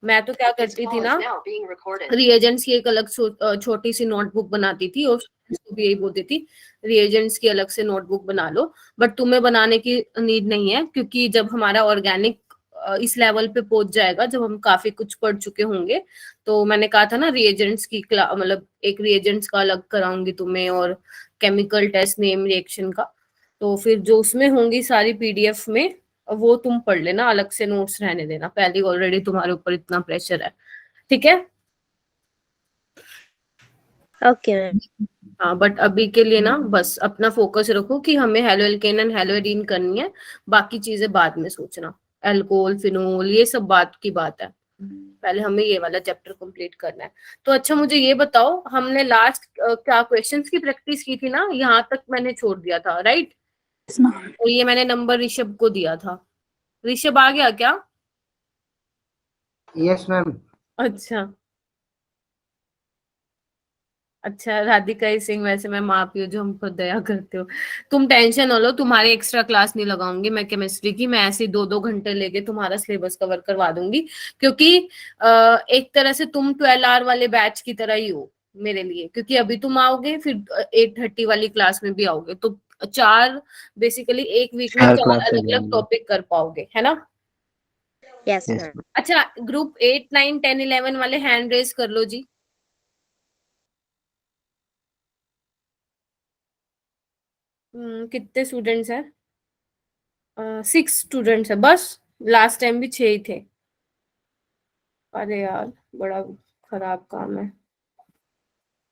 मैं तो क्या करती थी ना, रिएजेंट्स की एक अलग छोटी सी नोटबुक बनाती थी और उसको भी यही बोलती थी रिएजेंट्स की अलग से नोटबुक बना लो। बट तुम्हें बनाने की नीड नहीं है, क्योंकि जब हमारा ऑर्गेनिक इस लेवल पे पहुंच जाएगा, जब हम काफी कुछ पढ़ चुके होंगे, तो मैंने कहा था ना रिएजेंट्स की मतलब एक रिएजेंट्स का अलग कराऊंगी तुम्हें, और केमिकल टेस्ट नेम रिएक्शन का। तो फिर जो उसमें होंगी सारी पीडीएफ में, वो तुम पढ़ लेना, अलग से नोट्स रहने देना, पहले ऑलरेडी तुम्हारे ऊपर इतना प्रेशर है। ठीक है? Okay ma'am. हाँ, बट अभी के लिए ना बस अपना फोकस रखो कि हमें हेलो एल्केन एंड हेलो एडीन करनी है, बाकी चीजें बाद में सोचना, अल्कोहल फिनोल ये सब बात की बात है, पहले हमें ये वाला चैप्टर कंप्लीट करना है। तो अच्छा मुझे ये बताओ, हमने लास्ट क्या क्वेश्चंस की प्रैक्टिस की थी ना, यहाँ तक मैंने छोड़ दिया था, राइट? और ये मैंने नंबर ऋषभ को दिया था। ऋषभ आ गया क्या? Yes ma'am. अच्छा राधिका सिंह, वैसे मैं माँ पी हूँ जो हम पर दया करते हो। तुम टेंशन न लो, तुम्हारी एक्स्ट्रा क्लास नहीं लगाऊंगी मैं केमिस्ट्री की, मैं ऐसे 2-2 घंटे लेके तुम्हारा सिलेबस कवर करवा दूंगी, क्योंकि एक तरह से तुम 12 आवर वाले बैच की तरह ही हो मेरे लिए, क्योंकि अभी तुम आओगे फिर 8:30 वाली क्लास में भी आओगे, तो 4 बेसिकली एक वीक में 4 अलग अलग टॉपिक कर पाओगे, है ना? Yes ma'am. अच्छा ग्रुप 8, 9, 10, 11 वाले हैंड रेज कर लो जी। कितने स्टूडेंट्स हैं? 6 स्टूडेंट्स है बस, लास्ट टाइम भी 6 ही थे। अरे यार बड़ा खराब काम है।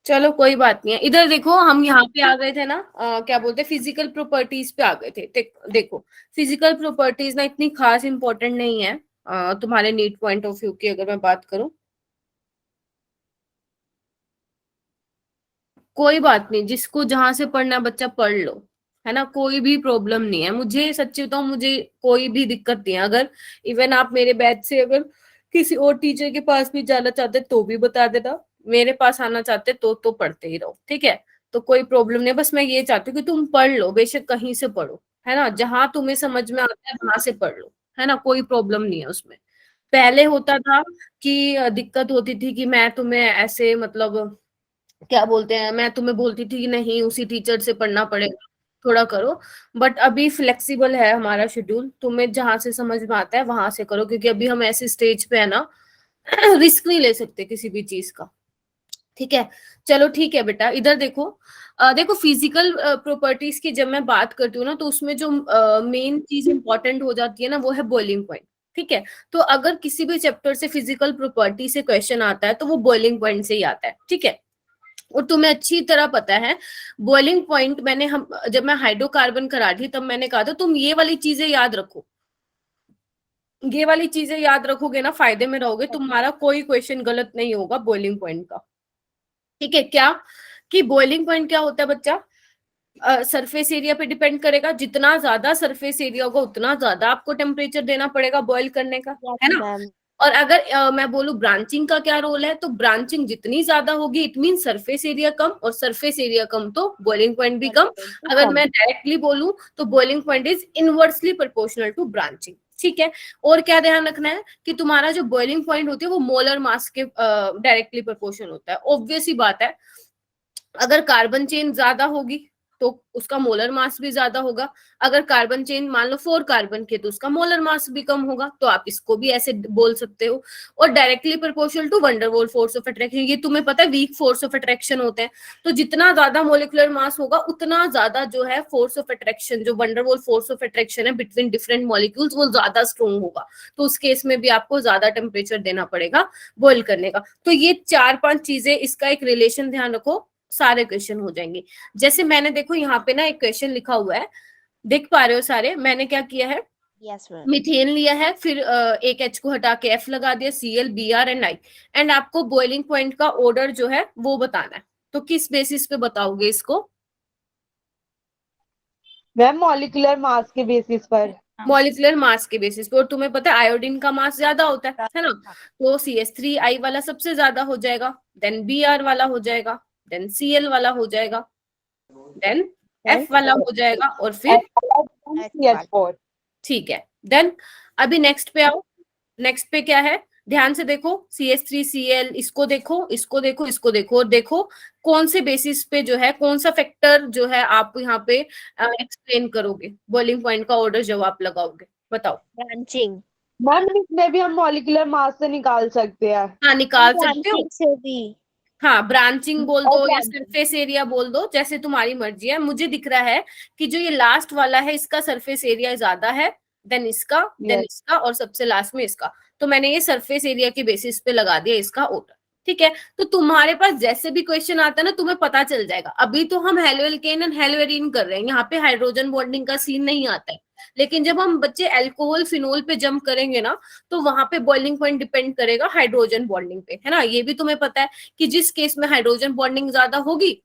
चलो कोई बात नहीं है। इधर देखो, हम यहाँ पे आ गए थे ना, क्या बोलते हैं, फिजिकल प्रॉपर्टीज पे आ गए थे। देखो फिजिकल प्रॉपर्टीज ना इतनी खास इंपॉर्टेंट नहीं है तुम्हारे नीट पॉइंट ऑफ व्यू की, अगर मैं बात करूं। कोई बात नहीं, जिसको जहां से पढ़ना बच्चा पढ़ लो, है ना, कोई भी प्रॉब्लम नहीं है। मुझे सच्ची बताऊं, मुझे कोई भी दिक्कत नहीं है। अगर इवन आप मेरे बैच से अगर किसी और टीचर के पास भी जाना चाहते तो भी बता देना, मेरे पास आना चाहते तो पढ़ते ही रहो, ठीक है? तो कोई प्रॉब्लम नहीं, बस मैं ये चाहती हूँ कि तुम पढ़ लो, बेशक कहीं से पढ़ो, है ना, जहां तुम्हें समझ में आता है वहां से पढ़ लो, है ना, कोई प्रॉब्लम नहीं है उसमें। पहले होता था कि दिक्कत होती थी कि मैं तुम्हें ऐसे मतलब क्या बोलते हैं, मैं तुम्हें बोलती थी कि नहीं उसी टीचर से पढ़ना पड़ेगा, थोड़ा करो। बट अभी फ्लेक्सिबल है हमारा शेड्यूल, तुम्हें जहां से समझ में आता है वहां से करो, क्योंकि अभी हम ऐसे स्टेज पे है ना रिस्क नहीं ले सकते किसी भी चीज का। ठीक है? चलो ठीक है बेटा, इधर देखो। देखो फिजिकल प्रॉपर्टीज की जब मैं बात करती हूँ ना, तो उसमें जो मेन चीज इंपॉर्टेंट हो जाती है ना, वो है बॉइलिंग पॉइंट। ठीक है? तो अगर किसी भी चैप्टर से फिजिकल प्रॉपर्टी से क्वेश्चन आता है तो वो बॉइलिंग पॉइंट से ही आता है। ठीक है? और तुम्हें अच्छी तरह पता है बॉइलिंग पॉइंट, मैंने हम जब मैं हाइड्रोकार्बन करा रही तब मैंने कहा था तुम ये वाली चीजें याद रखो, ये वाली चीजें याद रखोगे ना फायदे में रहोगे, तुम्हारा कोई क्वेश्चन गलत नहीं होगा बॉइलिंग पॉइंट का। ठीक है? क्या कि बॉइलिंग पॉइंट क्या होता है बच्चा? सरफेस एरिया पे डिपेंड करेगा, जितना ज्यादा सरफेस एरिया होगा उतना ज्यादा आपको टेम्परेचर देना पड़ेगा बॉईल करने का, है ना? मैम। और अगर मैं बोलूं ब्रांचिंग का क्या रोल है, तो ब्रांचिंग जितनी ज्यादा होगी इट मीन सरफेस एरिया कम, और सरफेस एरिया कम तो बॉइलिंग पॉइंट भी कम। अगर मैं डायरेक्टली बोलूं तो boiling point is inversely proportional to branching. ठीक है? और क्या ध्यान रखना है कि तुम्हारा जो बॉइलिंग पॉइंट होती है वो मोलर मास के डायरेक्टली प्रोपोर्शनल होता है। ऑब्वियस ही बात है, अगर कार्बन चेन ज्यादा होगी तो उसका मोलर मास भी ज्यादा होगा, अगर कार्बन चेन मान लो 4 कार्बन के तो उसका मोलर मास भी कम होगा। तो आप इसको भी ऐसे बोल सकते हो। और directly proportional to van der Waals force of attraction, ये तुम्हें पता है वीक फोर्स ऑफ अट्रैक्शन होते हैं। तो जितना ज्यादा मोलिकुलर मास होगा उतना ज्यादा जो है फोर्स ऑफ अट्रैक्शन, जो वंडरवॉल फोर्स ऑफ अट्रैक्शन है बिटवीन डिफरेंट मॉलिक्यूल्स, वो ज्यादा स्ट्रॉन्ग होगा। तो उस केस में भी आपको ज्यादा टेम्परेचर देना पड़ेगा बॉइल करने का। तो ये 4-5 चीजें, इसका एक रिलेशन ध्यान रखो, सारे क्वेश्चन हो जाएंगे। जैसे मैंने देखो यहाँ पे ना एक क्वेश्चन लिखा हुआ है, देख पा रहे हो सारे? मैंने क्या किया है, यस मैम। मीथेन लिया है, फिर एक H को हटा के F लगा दिया, Cl, Br and I, and आपको बॉइलिंग पॉइंट का ऑर्डर जो है वो बताना है। तो किस बेसिस पे बताओगे इसको? मैम मॉलिक्यूलर मास के बेसिस पर। मॉलिक्यूलर मास के बेसिस पे। और तुम्हें पता है आयोडीन का मास ज्यादा होता है ना, तो CH3I वाला सबसे ज्यादा हो जाएगा, देन Br वाला हो जाएगा, देन Cl वाला हो जाएगा, देन F वाला हो जाएगा, और फिर CH4। ठीक है। देन अभी नेक्स्ट पे आओ। नेक्स्ट पे क्या है? ध्यान से देखो, CH3Cl, इसको देखो, इसको देखो, इसको देखो, और देखो कौन से बेसिस पे जो है, कौन सा फैक्टर जो है आप यहाँ पे एक्सप्लेन करोगे, बॉइलिंग पॉइंट का ऑर्डर जब आप लगाओगे, बताओ। ब्रांचिंग। मैम इसमें भी हम मॉलिक्यूलर मास से निकाल सकते हैं। हाँ, निकाल सकते हो। ब्रांचिंग से भी। हाँ, ब्रांचिंग बोल और दो या branching। सरफेस एरिया बोल दो, जैसे तुम्हारी मर्जी है। मुझे दिख रहा है कि जो ये लास्ट वाला है इसका सरफेस एरिया ज्यादा है, देन इसका, देन Yes। इसका, और सबसे लास्ट में इसका। तो मैंने ये सरफेस एरिया के बेसिस पे लगा दिया इसका ऑर्डर। ठीक है, तो तुम्हारे पास जैसे भी क्वेश्चन आता है ना, तुम्हें पता चल जाएगा। अभी तो हम हेलोएल्केन एंड हेलोएरीन कर रहे हैं, यहाँ पे हाइड्रोजन बॉन्डिंग का सीन नहीं आता है। लेकिन जब हम बच्चे अल्कोहल फिनोल पे जंप करेंगे ना, तो वहां पे बॉइलिंग पॉइंट डिपेंड करेगा हाइड्रोजन बॉन्डिंग पे, है ना। ये भी तुम्हें पता है कि जिस केस में हाइड्रोजन बॉन्डिंग ज्यादा होगी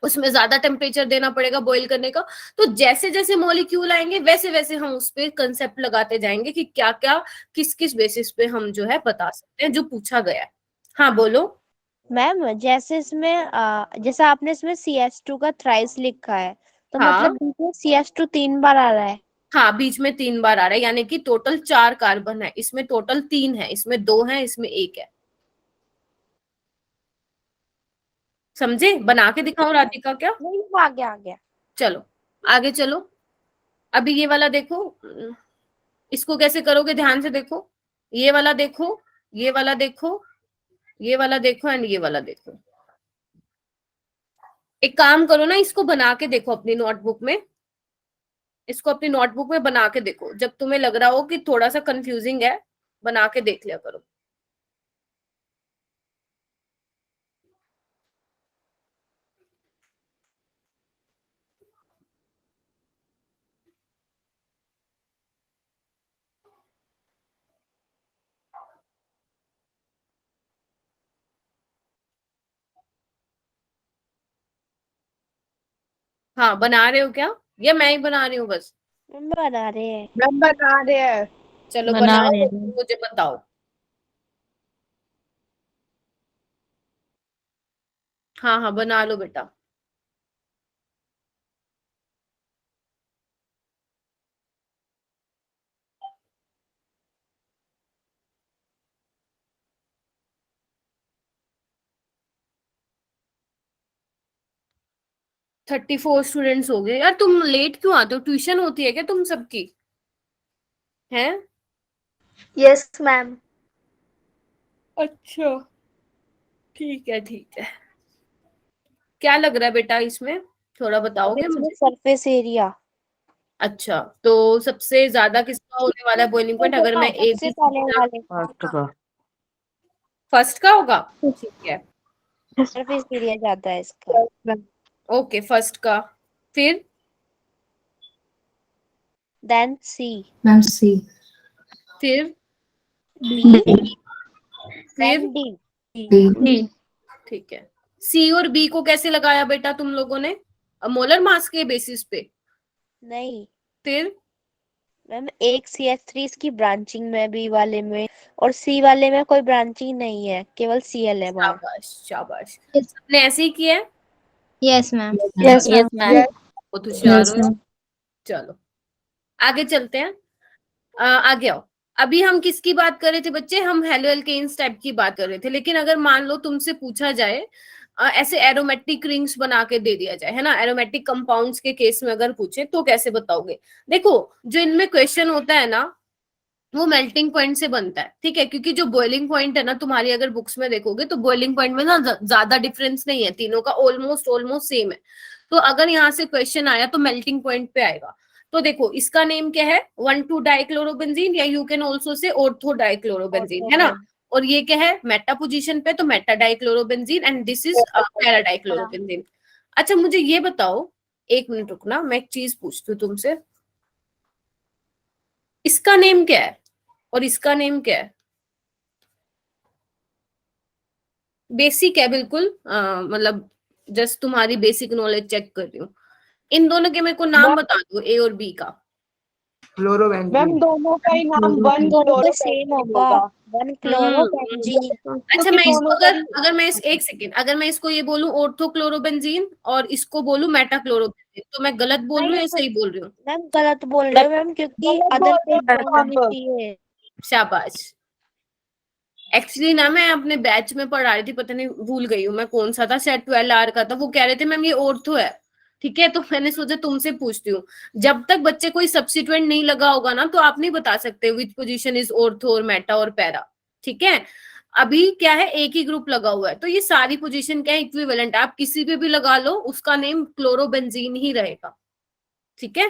उसमें ज्यादा टेम्परेचर देना पड़ेगा बॉईल करने का। तो जैसे जैसे मॉलिक्यूल आएंगे वैसे वैसे हम उस पर कंसेप्ट लगाते जाएंगे कि क्या क्या, किस किस बेसिस पे हम जो है बता सकते हैं जो पूछा गया है। हाँ बोलो। मैम जैसे इसमें जैसा आपने इसमें CH2 का थ्राइस लिखा है, तो हाँ मतलब बीच में CH2 3 बार आ रहा है। हाँ, बीच में 3 बार आ रहा है, यानी कि टोटल 4 कार्बन है, इसमें टोटल 3 है, इसमें 2 है, इसमें 1 है। समझे? बना के दिखाऊं राधिका क्या? नहीं, वो आ गया आ गया। चलो आगे चलो। अभी ये वाला देखो, इसको कैसे करोगे, ध्यान से देखो। ये वाला देखो, ये वाला देखो, ये वाला देखो, एंड ये वाला देखो। एक काम करो ना, इसको बना के देखो अपनी नोटबुक में। इसको अपनी नोटबुक में बना के देखो, जब तुम्हें लग रहा हो कि थोड़ा सा कंफ्यूजिंग है, बना के देख लिया करो। हाँ, बना रहे हो क्या, या मैं ही बना रही हूँ बस? हम बना रहे हैं। मैम बना रहे हैं। चलो बना बनाओ, रहे हैं। मुझे बताओ। हाँ हाँ, बना लो बेटा। $34 स्टूडेंट्स हो गए। यार तुम लेट क्यों आते हो, ट्यूशन होती है क्या तुम सबकी? हैं? Yes ma'am. अच्छा, ठीक है ठीक है। क्या लग रहा है बेटा इसमें, थोड़ा बताओगे इसमें मुझे? Surface area. अच्छा, तो सबसे ज्यादा किसका होने वाला है बॉइलिंग पॉइंट, अगर मैं ए सबसे बी पहले वाले फर्स्ट का होगा? ठीक है, सरफेस एरिया जाता है इसका। ओके, फर्स्ट का। फिर देन C, मैम सी। फिर B, फिर then D। डी। ठीक है। सी और बी को कैसे लगाया बेटा तुम लोगों ने, मोलर मास के बेसिस पे? नहीं फिर मैम, एक CH3 इसकी ब्रांचिंग में, B वाले में, और C वाले में कोई ब्रांचिंग नहीं है, केवल Cl है बाहर। शाबाश शाबाश, सबने ऐसे ही किया है। Yes ma'am. Yes ma'am. बहुत होशियार यस हो। मैम। चलो आगे चलते हैं। आगे आओ। अभी हम किसकी बात कर रहे थे बच्चे, हम हेलो एल्केन्स टाइप की बात कर रहे थे। लेकिन अगर मान लो तुमसे पूछा जाए, ऐसे एरोमेटिक रिंग्स बना के दे दिया जाए, है ना, एरोमेटिक कंपाउंड्स के केस में अगर पूछे तो कैसे बताओगे? देखो, जो इनमें क्वेश्चन होता है ना, वो मेल्टिंग पॉइंट से बनता है। ठीक है, क्योंकि जो बॉइलिंग पॉइंट है ना, तुम्हारी अगर बुक्स में देखोगे तो बॉइलिंग पॉइंट में ना ज्यादा डिफरेंस नहीं है, तीनों का ऑलमोस्ट ऑलमोस्ट सेम है। तो अगर यहाँ से क्वेश्चन आया तो मेल्टिंग पॉइंट पे आएगा। तो देखो, इसका नेम क्या है, 1,2 डाइक्लोरोबेंजीन, या you can also say ortho dichlorobenzene, है ना। और ये क्या है, मेटा पोजीशन पे, तो Meta dichlorobenzene, and this is para dichlorobenzene. अच्छा मुझे ये बताओ, एक मिनट रुकना, मैं एक चीज पूछती हूँ तुमसे। इसका नेम क्या है और इसका नेम क्या है? बेसिक है बिल्कुल, मतलब जस्ट तुम्हारी बेसिक नॉलेज चेक कर रही हूँ। इन दोनों के मेरे को नाम बता दो, ए और बी का। मैम दोनों का ही नाम वन दोनों तो सेम क्लोरोबेंजीन होगा, होगा। 1 क्लोरोबेंजीन। अच्छा, क्योंकि मैं इसको दोनों का अगर मैं इस एक सेकेंड, अगर मैं इसको ये बोलूं ऑर्थो क्लोरोबेंजीन और इसको बोलूं मेटा क्लोरोबेंजीन, तो मैं गलत बोल रही हूँ या सही बोल रही हूँ? मैम गलत बोल रहे हो मैम, क्योंकि गलत अदर बोल पेज रहे हो होनी आप। चाहिए। शाबाश। एक्चुअली ना मैं अपने बैच में पढ़ा रही थी, पता नहीं भूल गई हूँ मैं कौन सा था, शायद 12R का था। वो कह रहे थे मैम ये ऑर्थो है, ठीक है। तो मैंने सोचा तुमसे पूछती हूँ, जब तक बच्चे कोई सब्सिट्यूएंट नहीं लगा होगा ना तो आप नहीं बता सकते विच पोजीशन इज ऑर्थो और मेटा और पैरा, ठीक है। अभी क्या है, एक ही ग्रुप लगा हुआ है, तो ये सारी पोजीशन क्या है, इक्विवेलेंट। आप किसी पे भी लगा लो, उसका नेम क्लोरोबेंजीन ही रहेगा, ठीक है।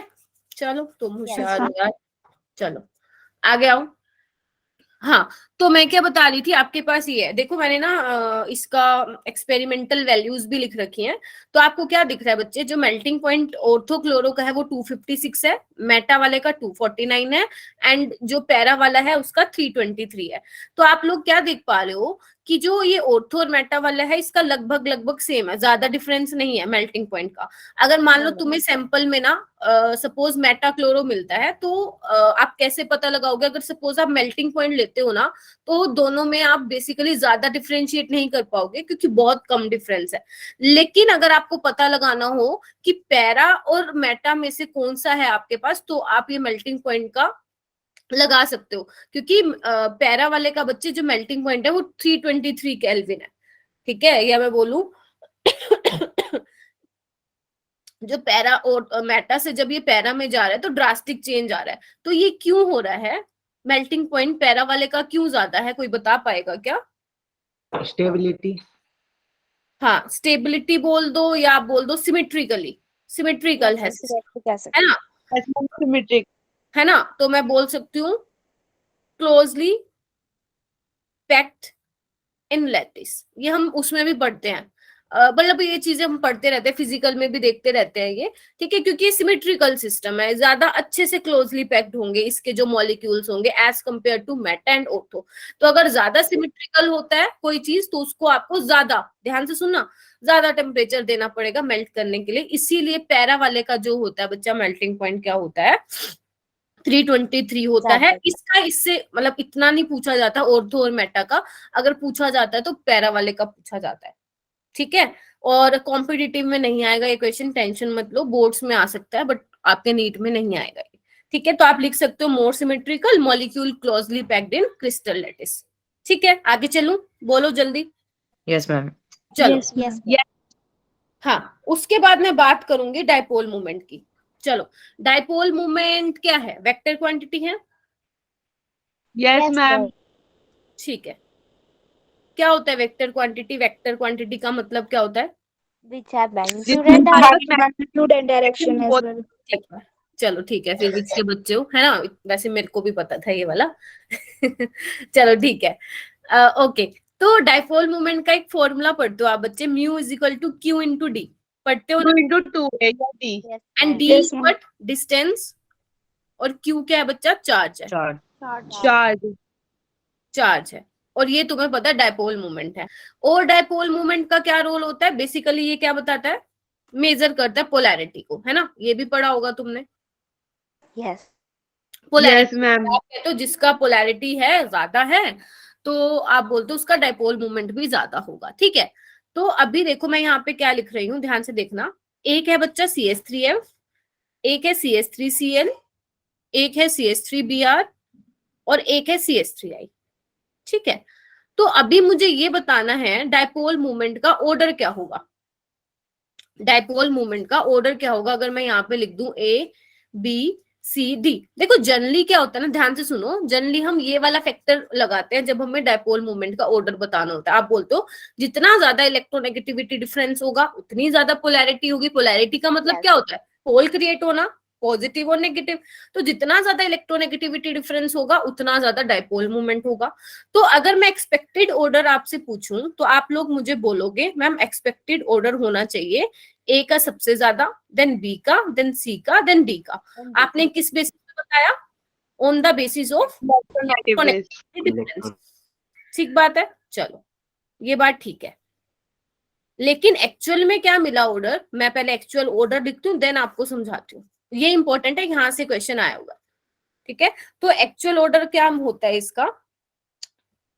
चलो तुम होशियार हो यार। चलो आगे आओ। हाँ, तो मैं क्या बता रही थी, आपके पास ये है, देखो मैंने ना इसका एक्सपेरिमेंटल वैल्यूज भी लिख रखी हैं। तो आपको क्या दिख रहा है बच्चे, जो मेल्टिंग पॉइंट ऑर्थो क्लोरो का है वो 256 है, मेटा वाले का 249 है, एंड जो पैरा वाला है उसका 323 है। तो आप लोग क्या देख पा रहे हो कि जो ये ऑर्थो और मेटा वाला है इसका लगभग लगभग सेम है, ज्यादा डिफरेंस नहीं है मेल्टिंग पॉइंट का। अगर मान लो तुम्हें सैंपल में ना सपोज मेटा क्लोरो मिलता है, तो आप कैसे पता लगाओगे, अगर सपोज आप मेल्टिंग पॉइंट लेते हो ना, तो दोनों में आप बेसिकली ज्यादा डिफरेंशिएट नहीं कर पाओगे क्योंकि बहुत कम डिफरेंस है। लेकिन अगर आपको पता लगाना हो कि पैरा और मेटा में से कौन सा है आपके पास, तो आप ये मेल्टिंग पॉइंट का लगा सकते हो, क्योंकि पैरा वाले का बच्चे जो मेल्टिंग पॉइंट है वो 323 केल्विन है, ठीक है। या मैं बोलूं जो पैरा और मेटा से जब ये पैरा में जा रहा है तो ड्रास्टिक चेंज आ रहा है। तो ये क्यों हो रहा है, मेल्टिंग पॉइंट पैरा वाले का क्यों ज्यादा है, कोई बता पाएगा क्या? स्टेबिलिटी। हाँ, स्टेबिलिटी बोल दो या आप बोल दो सिमेट्रिकली, सिमेट्रिकल है कह ना, सिमेट्रिक है ना। तो मैं बोल सकती हूँ क्लोजली पैक्ड इन लैटिस, ये हम उसमें भी पढ़ते हैं, मतलब ये चीजें हम पढ़ते रहते हैं, फिजिकल में भी देखते रहते हैं ये, ठीक है। क्योंकि ये सिमेट्रिकल सिस्टम है, ज्यादा अच्छे से क्लोजली पैक्ड होंगे इसके जो मॉलिक्यूल्स होंगे as compared to meta and ortho. तो अगर ज्यादा सिमेट्रिकल होता है कोई चीज तो उसको आपको ज्यादा, ध्यान से सुनना, ज्यादा टेम्परेचर देना पड़ेगा मेल्ट करने के लिए। इसीलिए पैरा वाले का जो होता है बच्चा मेल्टिंग पॉइंट क्या होता है, 323 होता है। इसका इससे मतलब इतना नहीं पूछा जाता ऑर्थो और मेटा का, अगर पूछा जाता है तो पैरा वाले का पूछा जाता है, ठीक है। और कॉम्पिटिटिव में नहीं आएगा ये क्वेश्चन, टेंशन मत लो, बोर्ड्स में आ सकता है बट आपके नीट में नहीं आएगा ये, ठीक है। तो आप लिख सकते हो more symmetrical molecule closely packed in crystal lattice, ठीक है। आगे चलूं, बोलो जल्दी। Yes ma'am. चलो यस हाँ, उसके बाद मैं बात करूंगी डायपोल मूवमेंट की। चलो, डायपोल मूवमेंट क्या है, वेक्टर क्वांटिटी है, यस मैम। ठीक है। क्या होता है वेक्टर क्वांटिटी, वेक्टर क्वांटिटी का मतलब क्या होता है? which have magnitude जिसमें and direction. Magnitude and direction as well. ठीक है, चलो ठीक है, फिजिक्स के बच्चे हो है ना, वैसे मेरे को भी पता था ये वाला चलो ठीक है, ओके। तो डायपोल मूवमेंट का एक फॉर्मूला पढ़ते हो आप बच्चे, mu is equal to q into d, पढ़ते हो ना, 2 या D। Yes, and ma'am. D Yes, ma'am. But distance, और क्यू क्या है बच्चा, चार्ज है, चार्ज। चार्ज है। और ये तुम्हें पता है डायपोल मूवमेंट है। और डायपोल मूवमेंट का क्या रोल होता है, बेसिकली ये क्या बताता है, मेजर करता है पोलैरिटी को, है ना, ये भी पढ़ा होगा तुमने। Yes. Yes ma'am. तो जिसका पोलैरिटी है ज्यादा है तो आप बोलते हो उसका डायपोल मूवमेंट भी ज्यादा होगा, ठीक है। तो अभी देखो मैं यहाँ पे क्या लिख रही हूँ, ध्यान से देखना। एक है बच्चा CH3F, एक है CH3Cl, एक है CH3Br और एक है CH3I, ठीक है। तो अभी मुझे ये बताना है डायपोल मूवमेंट का ऑर्डर क्या होगा, डायपोल मूवमेंट का ऑर्डर क्या होगा अगर मैं यहाँ पे लिख दूं ABCD। देखो जनरली क्या होता है ना, ध्यान से सुनो, जनरली हम ये वाला फैक्टर लगाते हैं जब हमें डायपोल मूवमेंट का ऑर्डर बताना होता है। आप बोलते हो जितना ज्यादा इलेक्ट्रोनेगेटिविटी डिफरेंस होगा उतनी ज्यादा पोलैरिटी होगी। पोलैरिटी का मतलब क्या होता है, पोल क्रिएट होना, पॉजिटिव और नेगेटिव। तो जितना ज्यादा इलेक्ट्रोनेगेटिविटी डिफरेंस होगा उतना ज्यादा डायपोल मूवमेंट होगा। तो अगर मैं एक्सपेक्टेड ऑर्डर आपसे पूछूं तो आप लोग मुझे बोलोगे मैम एक्सपेक्टेड ऑर्डर होना चाहिए ए का सबसे ज्यादा, देन बी का, देन सी का, देन डी का। आपने किस बेसिस पे बताया, on the basis of difference, ठीक बात है। चलो ये बात ठीक है, लेकिन एक्चुअल में क्या मिला ऑर्डर, मैं पहले एक्चुअल ऑर्डर लिखती हूँ देन आपको समझाती हूँ, ये इंपॉर्टेंट है, यहाँ से क्वेश्चन आया होगा, ठीक है। तो एक्चुअल ऑर्डर क्या होता है इसका,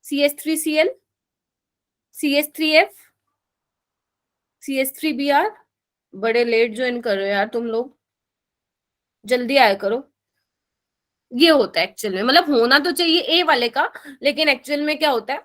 CH3Cl, CH3F, CH3Br। बड़े लेट ज्वाइन कर रहे हो यार तुम लोग, जल्दी आया करो। ये होता है एक्चुअल में, मतलब होना तो चाहिए ए वाले का, लेकिन एक्चुअल में क्या होता है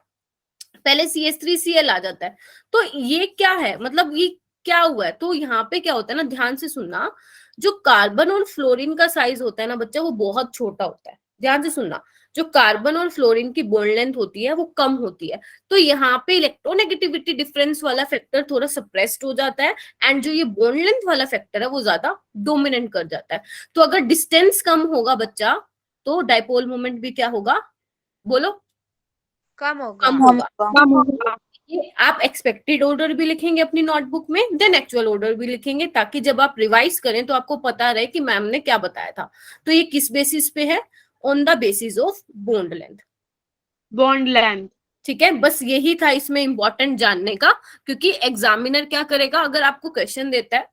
पहले CH3Cl आ जाता है। तो ये क्या है, मतलब ये क्या हुआ है, तो यहाँ पे क्या होता है ना, ध्यान से सुनना, जो कार्बन और फ्लोरीन का साइज होता है ना बच्चा, वो बहुत छोटा होता है। ध्यान से सुनना, जो कार्बन और फ्लोरीन की बॉन्ड लेंथ होती है वो कम होती है, तो यहाँ पे इलेक्ट्रोनेगेटिविटी डिफरेंस वाला फैक्टर थोड़ा सप्रेस्ड हो जाता है, एंड जो ये बॉन्ड लेंथ वाला फैक्टर है वो ज्यादा डोमिनेंट कर जाता है। तो अगर डिस्टेंस कम होगा बच्चा, तो डाइपोल मोमेंट भी क्या होगा, बोलो, कम होगा। कम होगा। ये आप एक्सपेक्टेड ऑर्डर भी लिखेंगे अपनी नोटबुक में, देन एक्चुअल ऑर्डर भी लिखेंगे, ताकि जब आप रिवाइज करें तो आपको पता रहे कि मैम ने क्या बताया था। तो ये किस बेसिस पे है, on the basis of bond length. Bond length. ठीक है, बस यही था इसमें इंपॉर्टेंट जानने का, क्योंकि एग्जामिनर क्या करेगा, अगर आपको क्वेश्चन देता है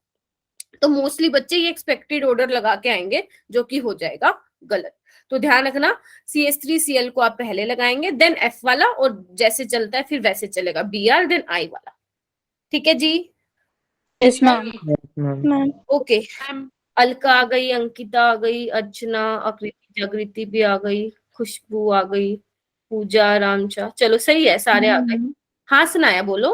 तो मोस्टली बच्चे ये एक्सपेक्टेड ऑर्डर लगा के आएंगे, जो कि हो जाएगा गलत। तो ध्यान रखना, CH3Cl को आप पहले लगाएंगे, देन F वाला, और जैसे चलता है फिर वैसे चलेगा, Br देन I वाला। ठीक है जी, yes ma'am. Yes, ma'am. Okay. Alka आ गई, अंकिता आ गई, अर्चना, आकृति, जागृति भी आ गई, खुशबू आ गई, पूजा, रामचा, चलो सही है, सारे आ गए। हाँ सुनाया, बोलो।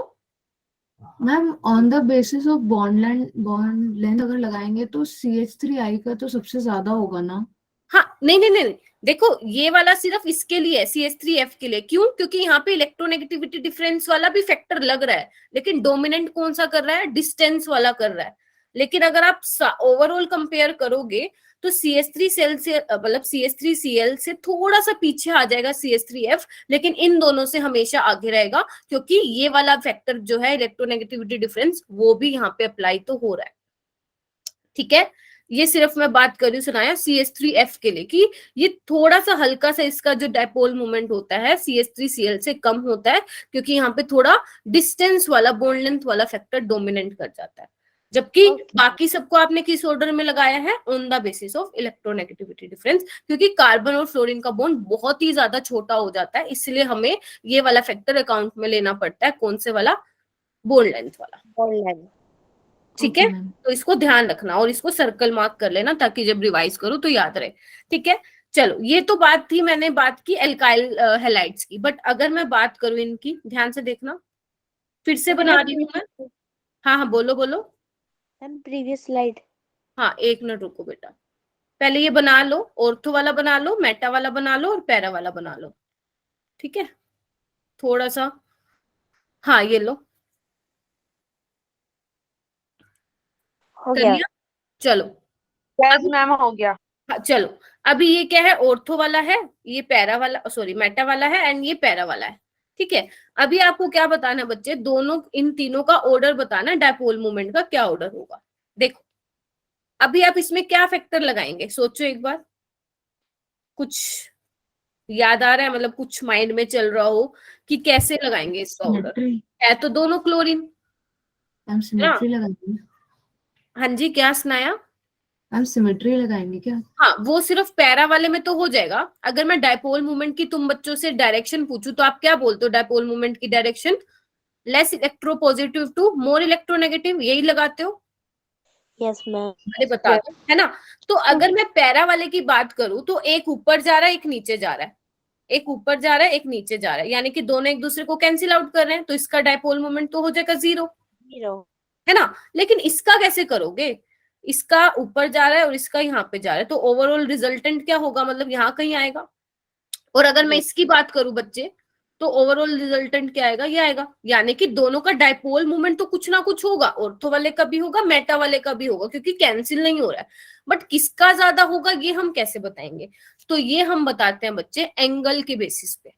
Ma'am on the basis of bond length अगर लगाएंगे तो CH3I का तो सबसे ज्यादा होगा ना। हाँ नहीं नहीं नहीं, देखो ये वाला सिर्फ इसके लिए है, CH3F के लिए। क्यों? क्योंकि यहाँ पे इलेक्ट्रोनेगेटिविटी डिफरेंस वाला भी फैक्टर लग रहा है, लेकिन डोमिनेंट कौन सा कर रहा है, डिस्टेंस वाला कर रहा है। लेकिन अगर आप ओवरऑल कंपेयर करोगे तो CH3Cl से, मतलब CH3Cl से थोड़ा सा पीछे आ जाएगा CH3F, लेकिन इन दोनों से हमेशा आगे रहेगा, क्योंकि ये वाला फैक्टर जो है इलेक्ट्रोनेगेटिविटी डिफरेंस, वो भी यहाँ पे अप्लाई तो हो रहा है। ठीक है, ये सिर्फ मैं बात कर रही हूँ सुनाया CH3F के लिए, कि ये थोड़ा सा हल्का सा इसका जो डाइपोल मोमेंट होता है CH3Cl से कम होता है, क्योंकि यहाँ पे थोड़ा डिस्टेंस वाला, बॉन्ड लेंथ वाला फैक्टर डोमिनेंट कर जाता है। जबकि बाकी सबको आपने किस ऑर्डर में लगाया है, on the basis of electronegativity difference, क्योंकि कार्बन और फ्लोरीन का बॉन्ड बहुत ही ज्यादा छोटा हो जाता है, इसलिए हमें ये वाला फैक्टर अकाउंट में लेना पड़ता है। कौन से वाला, बॉन्ड लेंथ वाला। Bond length. ठीक है, तो इसको ध्यान रखना और इसको सर्कल मार्क कर लेना, ताकि जब रिवाइज करो तो याद रहे। ठीक है, चलो ये तो बात थी, मैंने बात की एल्काइल हैलाइड्स की, बट अगर मैं बात करूं इनकी, ध्यान से देखना, फिर से बना रही हूँ मैं। हाँ हाँ बोलो बोलो। Ma'am previous slide. हाँ एक मिनट रुको बेटा, पहले ये बना लो, ऑर्थो वाला बना लो, मेटा वाला बना लो, और पैरा वाला बना लो। ठीक है, थोड़ा सा, हाँ ये लो, हो कर गया। लिया, चलो। यस मैम, हो गया। हाँ चलो, अभी ये क्या है, ऑर्थो वाला है, ये पैरा वाला, सॉरी मेटा वाला है, एंड ये पैरा वाला है। ठीक है, अभी आपको क्या बताना है बच्चे, दोनों इन तीनों का ऑर्डर बताना, डायपोल मोमेंट का क्या ऑर्डर होगा। देखो अभी आप इसमें क्या फैक्टर लगाएंगे, सोचो एक बार, कुछ याद आ रहा है, मतलब कुछ माइंड में चल रहा हो कि कैसे लगाएंगे इसका ऑर्डर। है तो दोनों क्लोरीन, मैम सिमेट्री लगाएंगे। हाँ जी, क्या सुनाया? मैम सिमेट्री लगाएंगे क्या? हाँ वो सिर्फ पैरा वाले में तो हो जाएगा। अगर मैं डायपोल मूवमेंट की तुम बच्चों से डायरेक्शन पूछूं तो आप क्या बोलते हो, डायपोल मूवमेंट की direction less electropositive to more electronegative, यही लगाते हो? Yes ma'am. अरे बता दो, है ना। तो अगर मैं पैरा वाले की बात करूं तो एक ऊपर जा रहा है, एक नीचे जा रहा है, एक ऊपर जा रहा है, एक नीचे जा रहा है, यानी कि दोनों एक दूसरे को कैंसिल आउट कर रहे हैं, तो इसका डायपोल मोमेंट तो हो जाएगा 0, है ना। लेकिन इसका कैसे करोगे, इसका ऊपर जा रहा है और इसका यहाँ पे जा रहा है, तो ओवरऑल रिजल्टेंट क्या होगा, मतलब यहाँ कहीं आएगा। और अगर मैं इसकी बात करूं बच्चे, तो ओवरऑल रिजल्टेंट क्या आएगा, ये आएगा। यानी कि दोनों का डायपोल मोमेंट तो कुछ ना कुछ होगा, ऑर्थो वाले का भी होगा, मेटा वाले का भी होगा, क्योंकि कैंसिल नहीं हो रहा है। बट किसका ज्यादा होगा ये हम कैसे बताएंगे, तो ये हम बताते हैं बच्चे एंगल के बेसिस पे।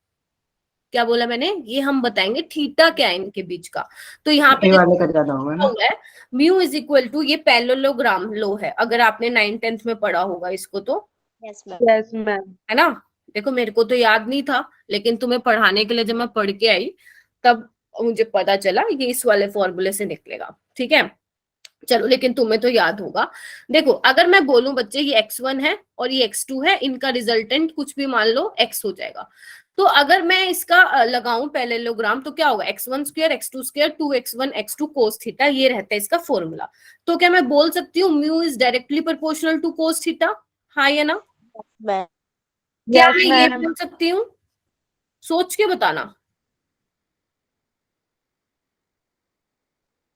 क्या बोला मैंने, ये हम बताएंगे थीटा क्या है इनके बीच का। तो यहाँ पे वाले का ज्यादा होगा ना, है म्यू इज इक्वल टू, ये पैरेललोग्राम लो है, अगर आपने 9th-10th में पढ़ा होगा इसको तो, यस मैम। Yes ma'am. है ना। देखो मेरे को तो याद नहीं था, लेकिन तुम्हें पढ़ाने के लिए जब मैं पढ़ के आई तब मुझे पता चला ये इस वाले फॉर्मूले से निकलेगा। ठीक है, चलो, लेकिन तुम्हें तो याद होगा। देखो अगर मैं बोलूं बच्चे ये x1 है और ये x2 है, इनका रिजल्टेंट कुछ भी मान लो x हो जाएगा। तो अगर मैं इसका लगाऊं पैरेललोग्राम तो क्या होगा, x1 square x2 square 2x1 x2 cos theta, ये रहता है इसका फॉर्मूला। तो क्या मैं बोल सकती हूँ mu is directly proportional to cos theta, हाँ या ना? क्या मैं ये बोल सकती हूँ, सोच के बताना।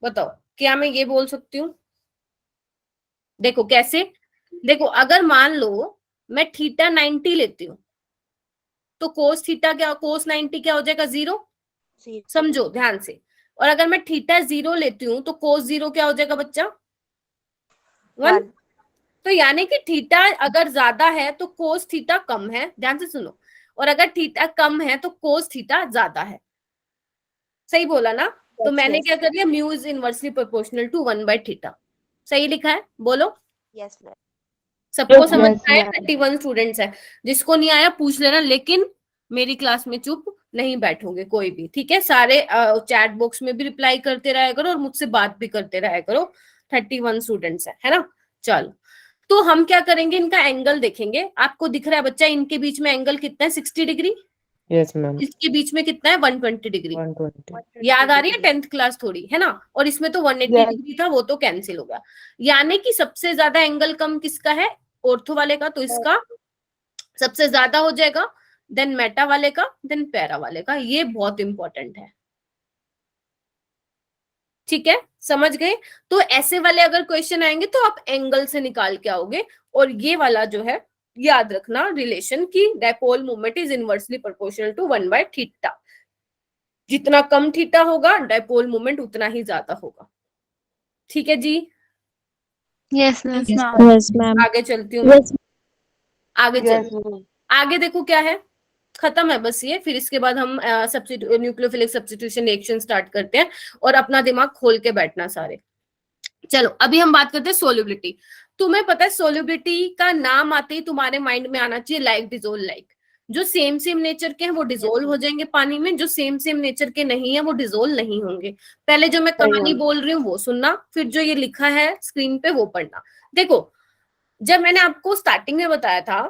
बताओ क्या मैं ये बोल सकती हूँ? देखो कैसे, देखो अगर मान लो मैं थीटा 90 लेती हूँ तो कोस थीटा क्या, कोस 90 क्या हो जाएगा? 0। समझो ध्यान से। और अगर मैं थीटा 0 लेती हूँ तो कोस 0 क्या हो जाएगा बच्चा? 1। तो यानी कि थीटा अगर ज्यादा है तो कोस थीटा कम है, ध्यान से सुनो, और अगर थीटा कम है तो कोस थीटा ज्यादा है। सही बोला ना? तो मैंने क्या कर लिया, mu is inversely proportional to 1/थीटा। सही लिखा है, बोलो। Yes ma'am. सबको समझ Yes, में आया? ma'am. 31 स्टूडेंट्स है, जिसको नहीं आया पूछ लेना, लेकिन मेरी क्लास में चुप नहीं बैठोगे कोई भी, ठीक है? सारे चैट बॉक्स में भी रिप्लाई करते रहा करो और मुझसे बात भी करते रहा करो। 31 स्टूडेंट्स है ना? चलो, तो हम क्या करेंगे, इनका एंगल देखेंगे। आपको दिख रहा है बच्चा इनके बीच में एंगल कितना है? 60 डिग्री। Yes, ma'am. इसके बीच में कितना है? 120 डिग्री। 120. याद आ रही है? 10th क्लास थोड़ी है ना? और इसमें तो 180 Yes. डिग्री था, वो तो कैंसिल हो गया। यानी कि सबसे ज्यादा एंगल कम किसका है? ऑर्थो वाले का, तो इसका सबसे ज्यादा हो जाएगा, देन मेटा वाले का, देन पैरा वाले का। ये बहुत इंपॉर्टेंट है, ठीक है? समझ गए? तो ऐसे वाले अगर क्वेश्चन आएंगे तो आप एंगल से निकाल के आओगे। और ये वाला जो है याद रखना रिलेशन की, dipole moment is inversely proportional to 1/थीटा। जितना कम थीटा होगा डायपोल मोमेंट उतना ही ज्यादा होगा। ठीक है जी? Yes, ma'am. Yes, ma'am. आगे चलती हूँ मैं। आगे Yes, चलती हूँ। ma'am. आगे देखो क्या है, खत्म है बस ये। फिर इसके बाद हम न्यूक्लियोफिलिक सब्स्टिट्यूशन रिएक्शन स्टार्ट करते हैं, और अपना दिमाग खोल के बैठना सारे। चलो अभी हम बात करते हैं सोल्युबिलिटी। तुम्हें पता है सोल्युबिलिटी का नाम आते ही तुम्हारे माइंड में आना चाहिए लाइक डिजोल्व लाइक। जो सेम सेम नेचर के हैं वो डिजोल्व हो जाएंगे पानी में, जो सेम सेम नेचर के नहीं है वो डिजोल्व नहीं होंगे। पहले जो मैं कहानी बोल रही हूँ वो सुनना, फिर जो ये लिखा है स्क्रीन पे वो पढ़ना। देखो, जब मैंने आपको स्टार्टिंग में बताया था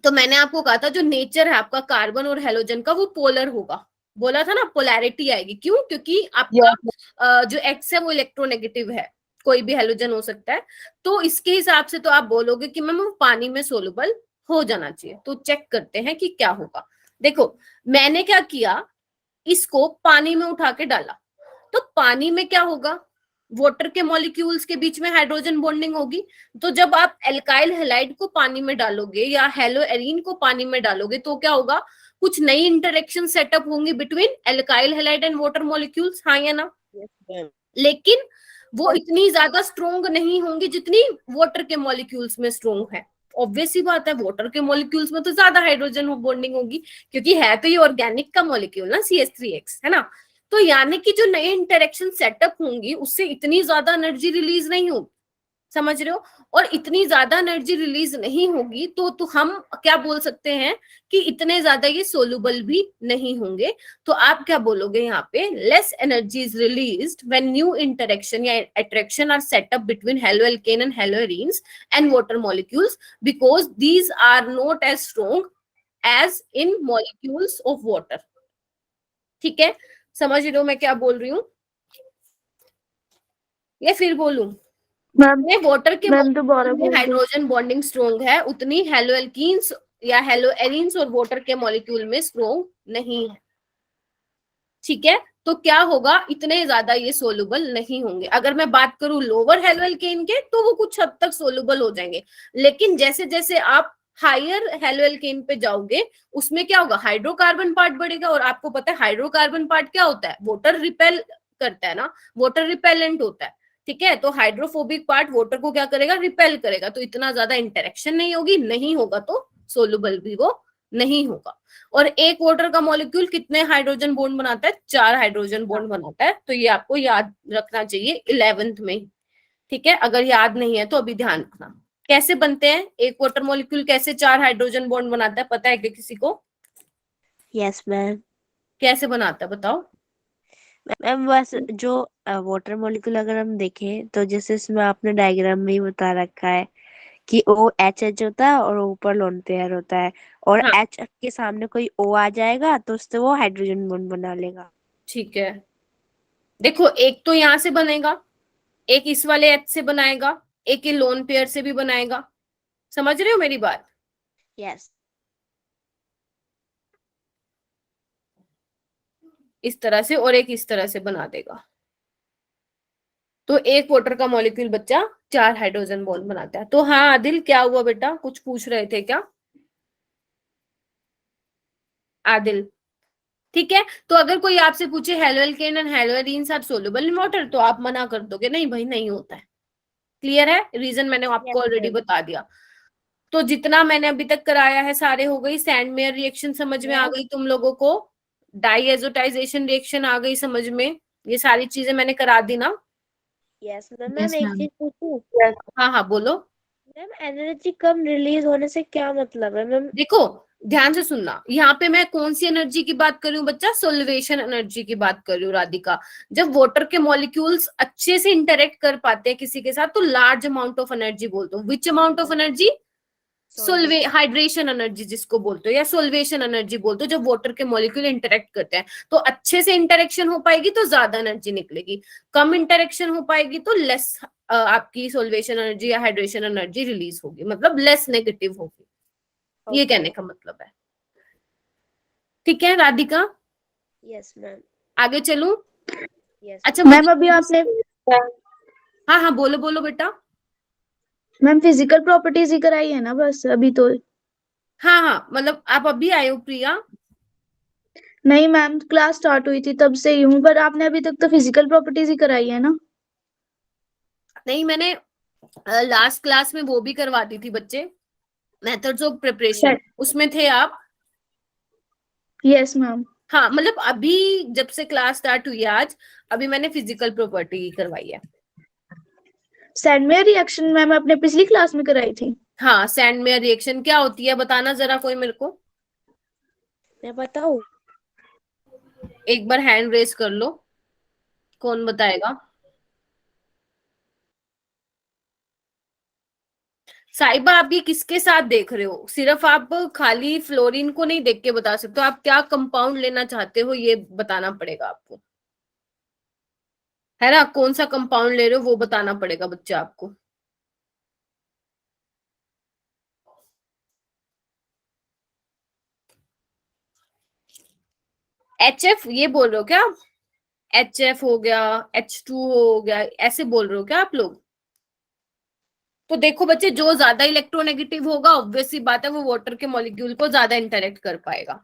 तो मैंने आपको कहा था जो नेचर है आपका कार्बन और हेलोजन का वो पोलर होगा। बोला था ना, पोलैरिटी आएगी। क्यों? क्योंकि आपका Yes. जो एक्स है वो इलेक्ट्रोनेगेटिव है, कोई भी हेलोजन हो सकता है। तो इसके हिसाब से तो आप बोलोगे कि मैम वो पानी में सोलुबल हो जाना चाहिए। तो चेक करते हैं कि क्या होगा। देखो मैंने क्या किया, इसको पानी में उठा के डाला, तो पानी में क्या होगा, वाटर के मॉलिक्यूल्स के बीच में हाइड्रोजन बॉन्डिंग होगी। तो जब आप एल्काइल हैलाइड को पानी में डालोगे या हेलो एरीन को पानी में डालोगे तो क्या होगा, कुछ नई इंटरेक्शन सेटअप होंगी between alkyl halide and water molecules, हाँ या ना? लेकिन वो इतनी ज्यादा स्ट्रोंग नहीं होंगी जितनी वाटर के मॉलिक्यूल्स में स्ट्रोंग है। ऑब्वियस सी बात है, वाटर के मॉलिक्यूल्स में तो ज्यादा हाइड्रोजन बॉन्डिंग होगी, क्योंकि है तो ये ऑर्गेनिक का मॉलिक्यूल ना, CH3X, है ना? तो यानी कि जो नए इंटरेक्शन सेटअप होंगी उससे इतनी ज्यादा एनर्जी रिलीज नहीं होगी, समझ रहे हो? और इतनी ज्यादा एनर्जी रिलीज नहीं होगी तो हम क्या बोल सकते हैं कि इतने ज्यादा ये सोलुबल भी नहीं होंगे। तो आप क्या बोलोगे यहाँ पे, less energy is released when new interaction या attraction are set up between haloalkane and haloarenes and water molecules because these are not as strong as in molecules of water. ठीक है? समझ रहे हो मैं क्या बोल रही हूँ? या फिर बोलूं? मैम वाटर के मैम दोबारा बोल दो। हाइड्रोजन बॉन्डिंग स्ट्रोंग है उतनी हेलोएल्कीन्स या हेलोएरीन्स और वाटर के मॉलिक्यूल में स्ट्रोंग नहीं है। ठीक है? तो क्या होगा, इतने ज्यादा ये सोलुबल नहीं होंगे। अगर मैं बात करूं लोअर हेलोएल्केन के तो वो कुछ हद तक सोलुबल हो जाएंगे, लेकिन जैसे जैसे आप हायर हेलोएल्केन पे जाओगे उसमें क्या होगा, हाइड्रोकार्बन पार्ट बढ़ेगा। और आपको पता है हाइड्रोकार्बन पार्ट क्या होता है, वाटर रिपेल करता है ना, वाटर रिपेलेंट होता है। ठीक है? तो हाइड्रोफोबिक पार्ट वाटर को क्या करेगा, रिपेल करेगा। तो इतना ज्यादा इंटरेक्शन नहीं होगी, नहीं होगा तो सोलुबल भी वो नहीं होगा। और एक वाटर का मॉलिक्यूल कितने हाइड्रोजन बॉन्ड बनाता है? 4 हाइड्रोजन बॉन्ड बनाता है। तो ये आपको याद रखना चाहिए 11th में। ठीक है? अगर याद नहीं है तो अभी ध्यान रखना। कैसे बनते हैं एक वाटर मॉलिक्यूल, कैसे 4 हाइड्रोजन बॉन्ड बनाता है, पता है क्या किसी को? Yes ma'am. कैसे बनाता है बताओ? मैम बस जो वाटर मॉलिक्यूल अगर हम देखें तो जैसे इसमें आपने डायग्राम में ही बता रखा है कि OH होता है और ऊपर लोन पेयर होता है, और हाँ H के सामने कोई O आ जाएगा तो उससे वो हाइड्रोजन बॉन्ड बना लेगा। ठीक है। देखो एक तो यहां से बनेगा, एक इस वाले H से बनाएगा, एक ये लोन पेयर से भी बनाएगा। समझ रहे हो मेरी बात? यस। इस तरह से, और एक इस तरह से बना देगा। तो एक वाटर का मॉलिक्यूल बच्चा 4 हाइड्रोजन बॉन्ड बनाता है। तो हाँ आदिल, क्या हुआ बेटा, कुछ पूछ रहे थे क्या आदिल? ठीक है, तो अगर कोई आपसे पूछे haloalkane and haloarenes are soluble in water, तो आप मना कर दोगे नहीं भाई नहीं होता है। क्लियर है? रीजन मैंने आपको Yes, ऑलरेडी ma'am. बता दिया। तो जितना मैंने अभी तक कराया है सारे हो गई। सैंडमेयर रिएक्शन समझ में आ गई तुम लोगों को? डाइएजोटाइजेशन रिएक्शन आ गई समझ में? ये सारी चीजें मैंने करा दी ना? Yes, ma'am. Yes, एक ma'am. चीज पूछूं? हाँ हाँ बोलो। मैम एनर्जी कम रिलीज होने से क्या मतलब है मैम? देखो ध्यान से सुनना, यहाँ पे मैं कौन सी एनर्जी की बात कर रही हूँ बच्चा? सोल्वेशन एनर्जी की बात कर रही हूँ राधिका। जब वाटर के मॉलिक्यूल्स अच्छे से इंटरेक्ट कर पाते हैं किसी के साथ तो लार्ज अमाउंट ऑफ एनर्जी बोलते हो। Which amount of energy? Solvation hydration energy जिसको बोलते हो, या सोल्वेशन एनर्जी बोलते हो। जब वाटर के मॉलिक्यूल इंटरेक्ट करते हैं तो अच्छे से इंटरेक्शन हो पाएगी तो ज्यादा एनर्जी निकलेगी, कम इंटरेक्शन हो पाएगी तो लेस आपकी सोल्वेशन एनर्जी या हाइड्रेशन एनर्जी रिलीज होगी, मतलब लेस नेगेटिव होगी। ये कहने का मतलब है। ठीक है राधिका? Yes ma'am. आगे चलूं? यस अच्छा मैम अभी आपने हाँ हाँ बोलो बोलो बेटा। मैम फिजिकल प्रॉपर्टीज ही कराई है ना बस अभी तो? हाँ हाँ मतलब आप अभी आए हो प्रिया? नहीं मैम, क्लास स्टार्ट हुई थी तब से ही हूँ, पर आपने अभी तक तो फिजिकल प्रॉपर्टीज ही कराई है ना? नहीं, मैंने लास्ट क्लास में वो भी करवाती थी बच्चे, मेथड्स ऑफ प्रिपरेशन, उसमें थे आप? Yes ma'am. हाँ मतलब अभी जब से क्लास स्टार्ट हुई है आज, अभी मैंने फिजिकल प्रॉपर्टी करवाई है। सैंडमेयर रिएक्शन मैम अपने पिछली क्लास में कराई थी। हाँ सैंडमेयर रिएक्शन क्या होती है बताना जरा कोई मेरे को। मैं बताऊं? एक बार हैंड रेस कर लो, कौन बताएगा? साहिबा आप ये किसके साथ देख रहे हो? सिर्फ आप खाली फ्लोरीन को नहीं देख के बता सकते हो, आप क्या कंपाउंड लेना चाहते हो ये बताना पड़ेगा आपको, है ना? कौन सा कंपाउंड ले रहे हो वो बताना पड़ेगा बच्चा आपको। HF ये बोल रहे हो क्या? HF हो गया, H2 हो गया, ऐसे बोल रहे हो क्या आप लोग? तो देखो बच्चे, जो ज्यादा इलेक्ट्रोनेगेटिव होगा ऑब्वियसली बात है वो वाटर के मॉलिक्यूल को ज्यादा इंटरेक्ट कर पाएगा।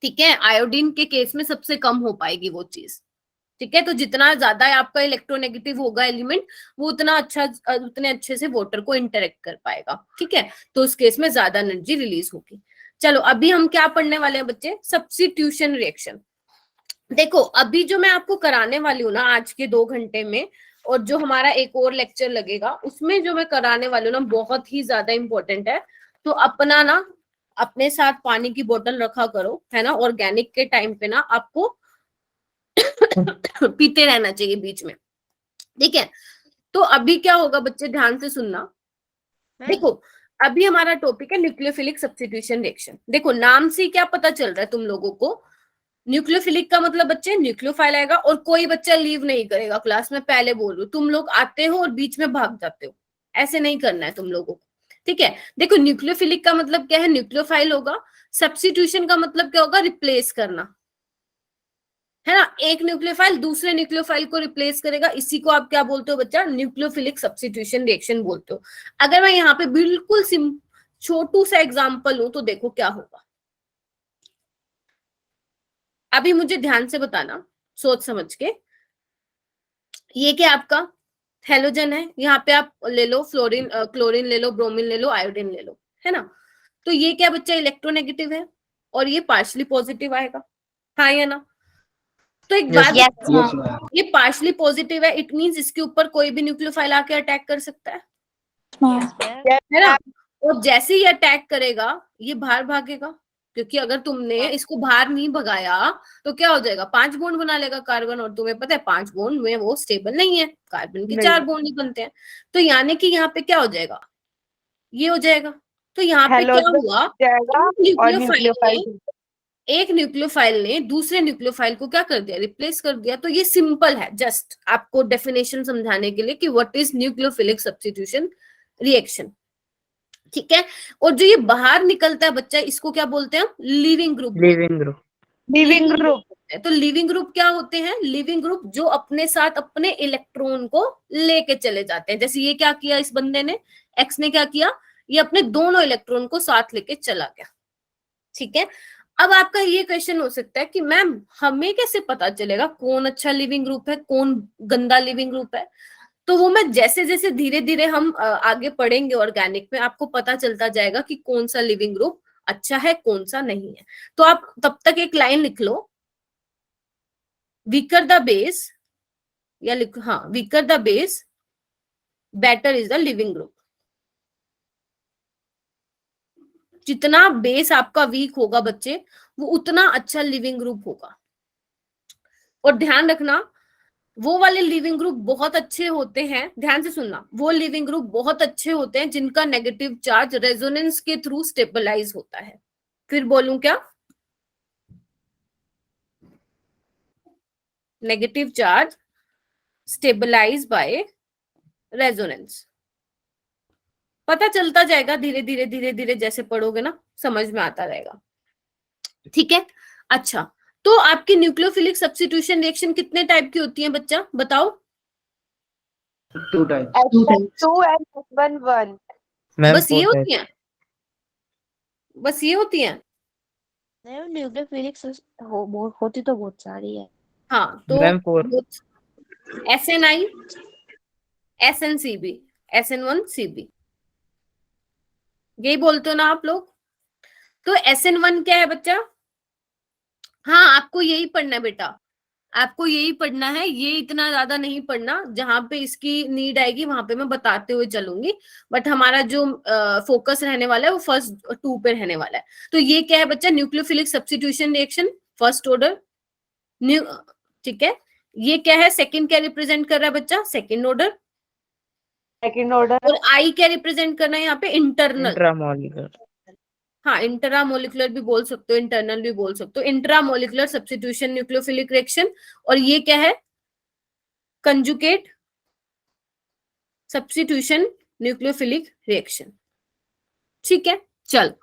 ठीक है, आयोडीन के केस में सबसे कम हो पाएगी वो चीज। ठीक है, तो जितना ज्यादा आपका इलेक्ट्रोनेगेटिव होगा एलिमेंट वो उतना अच्छा, उतने अच्छे से वाटर को इंटरेक्ट कर पाएगा। ठीक है, तो उस केस में ज्यादा एनर्जी रिलीज होगी। चलो अभी हम क्या पढ़ने वाले हैं बच्चे? Substitution reaction. देखो अभी जो मैं आपको कराने वाली हूँ ना आज के 2 घंटे में, और जो हमारा एक और लेक्चर लगेगा उसमें जो मैं कराने वाली हूँ ना बहुत ही ज्यादा इंपॉर्टेंट है। तो अपना ना अपने साथ पानी की बोतल रखा करो, है ना? ऑर्गेनिक के टाइम पे ना आपको पीते रहना चाहिए बीच में। ठीक है, तो अभी क्या होगा बच्चे, ध्यान से सुनना। देखो अभी हमारा टॉपिक है न्यूक्लियोफिलिक सब्स्टिट्यूशन रिएक्शन। देखो नाम से क्या पता चल रहा है तुम लोगों को? न्यूक्लियोफिलिक का मतलब बच्चे न्यूक्लियोफाइल आएगा और कोई बच्चा लीव नहीं करेगा क्लास में, पहले बोल रही हूँ। तुम लोग आते हो और बीच में भाग जाते हो, ऐसे नहीं करना है तुम लोगों को। ठीक है, देखो न्यूक्लियोफिलिक का मतलब क्या है? न्यूक्लियोफाइल होगा। सब्स्टिट्यूशन का मतलब क्या होगा? रिप्लेस करना, है ना? एक न्यूक्लियोफाइल दूसरे न्यूक्लियोफाइल को रिप्लेस करेगा, इसी को आप क्या बोलते हो बच्चा? न्यूक्लियोफिलिक सब्स्टिट्यूशन रिएक्शन बोलते हो। अगर मैं यहाँ पे बिल्कुल छोटू सा एग्जांपल हूं तो देखो क्या होगा। अभी मुझे ध्यान से बताना, सोच समझ के। ये क्या आपका हेलोजन है, यहाँ पे आप ले लो फ्लोरीन, क्लोरीन ले लो, ब्रोमीन ले लो, आयोडीन ले लो, है ना? तो ये क्या बच्चा? इलेक्ट्रोनेगेटिव है और ये पार्शली पॉजिटिव आएगा, हाँ या ना? तो एक बात, ये पार्शली पॉजिटिव है, इट मींस इसके ऊपर कोई भी न्यूक्लियोफाइल आके अटैक कर सकता है ना? और जैसे ही अटैक करेगा ये बाहर भागेगा, क्योंकि अगर तुमने इसको बाहर नहीं भगाया तो क्या हो जाएगा? 5 बॉन्ड बना लेगा कार्बन, और तुम्हें पता है 5 बॉन्ड में वो स्टेबल नहीं है, कार्बन के 4 बॉन्ड ही बनते हैं। तो यानी कि यहाँ पे क्या हो जाएगा? ये हो जाएगा। तो यहाँ पे क्या हुआ? एक न्यूक्लियोफाइल ने दूसरे न्यूक्लियोफाइल को क्या कर दिया? रिप्लेस कर दिया। तो ये सिंपल है, जस्ट आपको डेफिनेशन समझाने के लिए कि what is nucleophilic substitution reaction. ठीक है, और जो ये बाहर निकलता है बच्चा, इसको क्या बोलते हैं हम? Leaving group. Leaving group. Leaving group. होते हैं। तो लिविंग ग्रुप क्या होते हैं? लिविंग ग्रुप जो अपने साथ अपने इलेक्ट्रॉन को लेके चले जाते हैं। जैसे ये क्या किया इस बंदे ने, एक्स ने क्या किया, ये अपने दोनों इलेक्ट्रॉन को साथ लेके चला गया। ठीक है, अब आपका ये क्वेश्चन हो सकता है कि मैम हमें कैसे पता चलेगा कौन अच्छा लिविंग ग्रुप है, कौन गंदा लिविंग ग्रुप है? तो वो मैं जैसे जैसे धीरे धीरे हम आगे पढ़ेंगे ऑर्गेनिक में, आपको पता चलता जाएगा कि कौन सा लिविंग ग्रुप अच्छा है, कौन सा नहीं है। तो आप तब तक एक लाइन लिख लो, वीकर द बेस, या लिखो, हाँ, weaker the base better is the leaving group. जितना बेस आपका वीक होगा बच्चे, वो उतना अच्छा लिविंग ग्रुप होगा। और ध्यान रखना, वो वाले लिविंग ग्रुप बहुत अच्छे होते हैं, ध्यान से सुनना, वो लिविंग ग्रुप बहुत अच्छे होते हैं जिनका नेगेटिव चार्ज रेजोनेंस के थ्रू स्टेबलाइज होता है। फिर बोलूं क्या? Negative charge stabilise by resonance. पता चलता जाएगा धीरे धीरे धीरे धीरे, जैसे पढ़ोगे ना समझ में आता रहेगा। ठीक है, अच्छा, तो आपकी न्यूक्लियोफिलिक सब्स्टिट्यूशन रिएक्शन कितने टाइप की होती है बच्चा, बताओ? 2 types. SN2 and SN1. Ma'am बस ये 4 होती types. हैं? बस ये होती हैं? नहीं, न्यूक्लियोफिलिक्स होती तो बहुत सारी है। हाँ, तो मैम 4. SNI, SNCB, SN1CB, यही बोलते हो ना आप लोग? तो SN1 क्या है बच्चा? हाँ, आपको यही पढ़ना है बेटा, आपको यही पढ़ना है, ये इतना ज्यादा नहीं पढ़ना। जहां पे इसकी नीड आएगी वहां पे मैं बताते हुए चलूंगी, बट हमारा जो फोकस रहने वाला है वो फर्स्ट 2 पे रहने वाला है। तो ये क्या है बच्चा? Nucleophilic substitution reaction, first order. ठीक है, ये क्या है? सेकंड क्या रिप्रेजेंट कर रहा है बच्चा? Second order. Second order. और आई क्या रिप्रेजेंट करना है यहाँ पे? इंटरनल। इंट्रामोलिकुलर. हाँ, इंट्रामोलिकुलर भी बोल सकते हो, इंटरनल भी बोल सकते हो। Intramolecular substitution nucleophilic reaction. और ये क्या है? Conjugate substitution nucleophilic reaction. ठीक है, चल,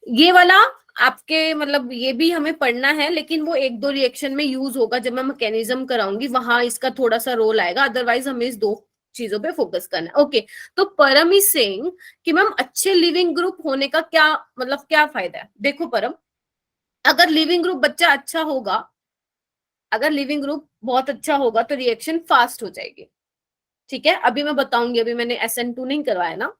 ये वाला आपके मतलब ये भी हमें पढ़ना है, लेकिन वो 1-2 रिएक्शन में यूज होगा जब मैं मैकेनिज्म कराऊंगी, वहां इसका थोड़ा सा रोल आएगा। अदरवाइज हमें इस 2 चीजों पे फोकस करना है। ओके, तो परम इज सेइंग कि मैम अच्छे लिविंग ग्रुप होने का क्या मतलब, क्या फायदा है? देखो परम, अगर लिविंग ग्रुप बच्चा अच्छा होगा, अगर लिविंग ग्रुप बहुत अच्छा होगा तो रिएक्शन फास्ट हो जाएगी। ठीक है, अभी मैं बताऊंगी, अभी मैंने SN2 नहीं करवाया ना,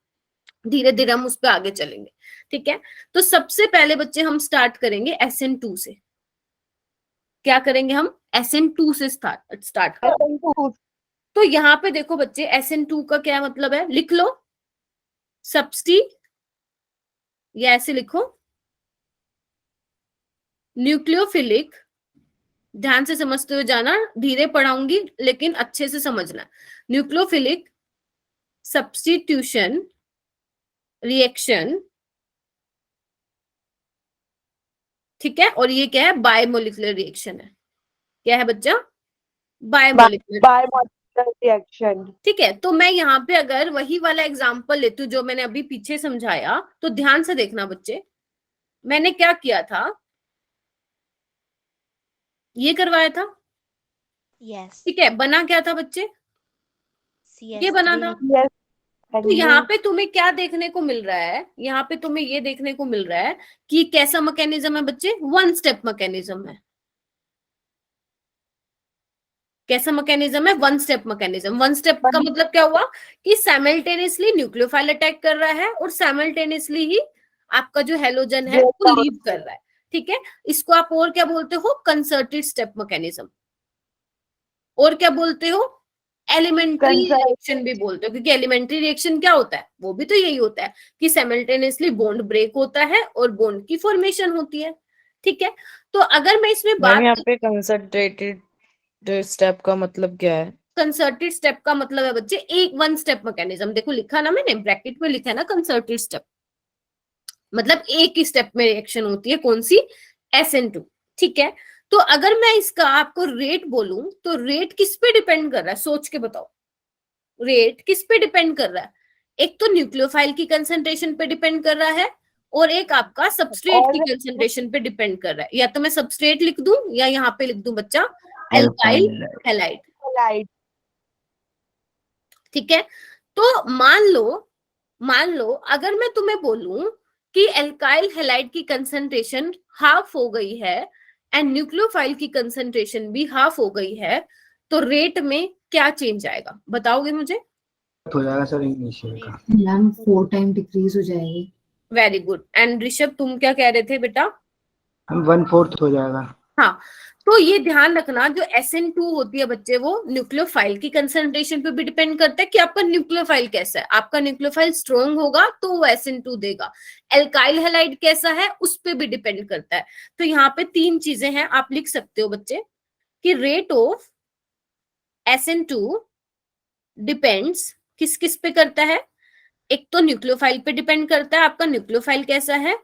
धीरे धीरे हम उस पर आगे चलेंगे। ठीक है, तो सबसे पहले बच्चे हम स्टार्ट करेंगे SN2 से। क्या करेंगे हम? SN2 से स्टार्ट करेंगे। SN2. तो यहाँ पे देखो बच्चे, SN2 का क्या मतलब है, लिख लो, सब्स्टी, या ऐसे लिखो, न्यूक्लियोफिलिक। ध्यान से समझते हुए जाना, धीरे पढ़ाऊंगी लेकिन अच्छे से समझना। Nucleophilic substitution reaction. ठीक है, और ये क्या है? बायमोलिकुलर रिएक्शन है। क्या है बच्चा? बायमोलिकुलर। Bimolecular reaction. ठीक है, तो मैं यहाँ पे अगर वही वाला एग्जांपल लेती हूँ जो मैंने अभी पीछे समझाया, तो ध्यान से देखना बच्चे, मैंने क्या किया था, ये करवाया था। यस, ठीक है, बना क्या था बच्चे? ये बना था। Yes. And तो यहाँ you. पे तुम्हें क्या देखने को मिल रहा है? यहाँ पे तुम्हें ये देखने को मिल रहा है कि कैसा मैकेनिज्म है बच्चे? 1 स्टेप मैकेनिज्म है। कैसा मैकेनिज्म है? 1 स्टेप मैकेनिज्म। 1 स्टेप का मतलब क्या हुआ कि साइमल्टेनियसली न्यूक्लियोफाइल अटैक कर रहा है और साइमल्टेनियसली ही आपका जो हेलोजन है वो लीव कर रहा है। ठीक है, इसको आप और क्या बोलते हो? Concerted step mechanism. और क्या बोलते हो? एलिमेंट्री रिएक्शन भी बोलते हो, क्योंकि एलिमेंट्री रिएक्शन क्या होता है? वो भी तो यही होता है कि साइमल्टेनियसली बॉन्ड ब्रेक होता है और बॉन्ड की फॉर्मेशन होती है। ठीक है, तो अगर मैं इसमें मैम यहाँ बात, पे कंसंट्रेटेड स्टेप का मतलब क्या है? कंसर्टेड स्टेप का मतलब है बच्चे एक 1 स्टेप मैकेनिज्म। देखो लिखा ना मैंने, ब्रैकेट में लिखा है ना कंसर्टेड स्टेप, मतलब एक ही स्टेप में रिएक्शन होती है। कौन सी? SN2। ठीक है, तो अगर मैं इसका आपको रेट बोलूं तो रेट किस पे डिपेंड कर रहा है? सोच के बताओ, रेट किस पे डिपेंड कर रहा है? एक तो न्यूक्लियोफाइल की कंसंट्रेशन पे डिपेंड कर रहा है, और एक आपका सबस्ट्रेट की और कंसंट्रेशन पे डिपेंड कर रहा है। या तो मैं सबस्ट्रेट लिख दूं या यहाँ पे लिख दूं बच्चा एल्काइल हैलाइड। लाइट। ठीक है, तो मान लो अगर मैं तुम्हें बोलूं कि एल्काइल हैलाइड की कंसंट्रेशन हाफ हो गई है एंड न्यूक्लियोफाइल की कंसंट्रेशन भी हाफ हो गई है, तो रेट में क्या चेंज आएगा, बताओगे मुझे? हो जाएगा सर इनिशियल का। मैम 4 टाइम डिक्रीज हो जाएगी। Very good. एंड ऋषभ तुम क्या कह रहे थे बेटा? हम 1/4 हो जाएगा। हाँ, तो ये ध्यान रखना जो SN2 होती है बच्चे, वो न्यूक्लियोफाइल की कंसंट्रेशन पे भी डिपेंड करता है कि आपका न्यूक्लियोफाइल कैसा है। आपका न्यूक्लियोफाइल स्ट्रॉन्ग होगा तो वो SN2 देगा। एल्काइल हैलाइड कैसा है उस पे भी डिपेंड करता है। तो यहाँ पे 3 चीजें हैं, आप लिख सकते हो बच्चे कि रेट ऑफ SN2 डिपेंड्स किस किस पे करता है। एक तो न्यूक्लियोफाइल पे डिपेंड करता है, आपका न्यूक्लियोफाइल कैसा है।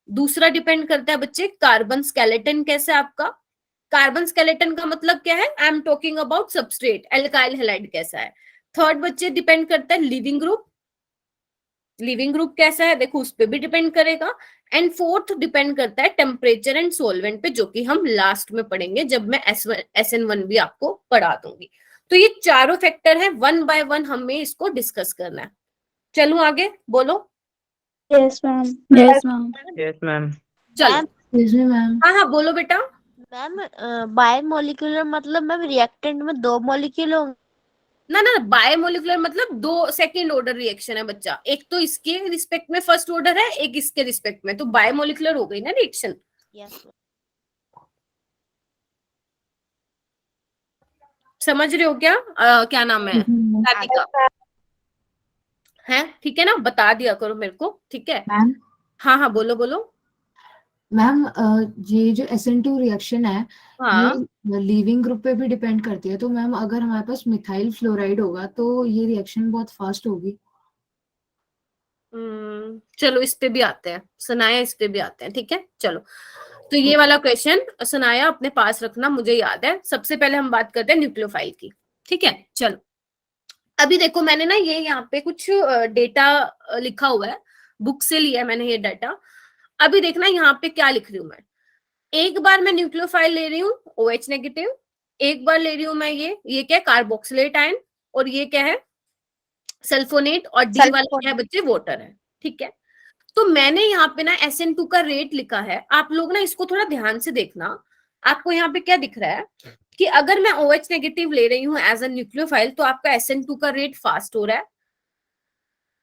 दूसरा डिपेंड करता है बच्चे कार्बन स्केलेटन कैसा है आपका। कार्बन स्केलेटन का मतलब क्या है? I am talking about substrate, alkyl halide कैसा है। थर्ड बच्चे डिपेंड करता है लिविंग ग्रुप, लिविंग ग्रुप कैसा है देखो उस पे भी डिपेंड करेगा। एंड फोर्थ डिपेंड करता है टेम्परेचर एंड सोलवेंट पे, जो कि हम लास्ट में पढ़ेंगे जब मैं SN1 भी आपको पढ़ा दूंगी। तो ये चारों फैक्टर है, 1 बाय 1 हमें इसको डिस्कस करना है। चलो आगे बोलो। Yes ma'am. Yes ma'am. चलो Excuse me, मैम। हाँ हाँ बोलो बेटा। मैम बायोमोलिकुलर मतलब मैम रिएक्टेंट में 2 मॉलिक्यूल होंगे। ना ना, बायोमोलिकुलर मतलब 2 सेकंड ऑर्डर रिएक्शन है बच्चा। एक तो इसके रिस्पेक्ट में फर्स्ट ऑर्डर है, एक इसके रिस्पेक्ट में, तो बायोमोलिकुलर हो गई ना रिएक्शन। यस समझ रहे हो क्या? क्या नाम है राधिका है? ठीक है ना, बता दिया करो मेरे को, ठीक है? मैम हाँ हाँ बोलो बोलो। मैम ये जो SN2 रिएक्शन है हाँ ये लीविंग ग्रुप पे भी डिपेंड करती है। तो मैम अगर हमारे पास मिथाइल फ्लोराइड होगा तो ये रिएक्शन बहुत फास्ट होगी। चलो इस पे भी आते हैं, सनाया इस पे भी आते हैं, ठीक है? चलो तो ये वाला क्वेश्चन सनाया अपने पास रखना, मुझे याद है। सबसे पहले हम बात करते हैं न्यूक्लियोफाइल की, ठीक है? चलो अभी देखो मैंने ना ये यहाँ पे कुछ डेटा लिखा हुआ है, बुक से लिया है मैंने ये डाटा। अभी देखना यहाँ पे क्या लिख रही हूँ मैं। एक बार मैं न्यूक्लियोफाइल ले रही हूँ OH नेगेटिव, एक बार ले रही हूँ मैं ये क्या है कार्बोक्सिलेट आयन, और ये क्या है सल्फोनेट, और डी वाला क्या है बच्चे वाटर है, ठीक है? तो मैंने यहाँ पे ना SN2 का रेट लिखा है। आप लोग ना इसको थोड़ा ध्यान से देखना। आपको यहाँ पे क्या दिख रहा है कि अगर मैं OH नेगेटिव ले रही हूँ एज अ न्यूक्लियोफाइल तो आपका SN2 का रेट फास्ट हो रहा है।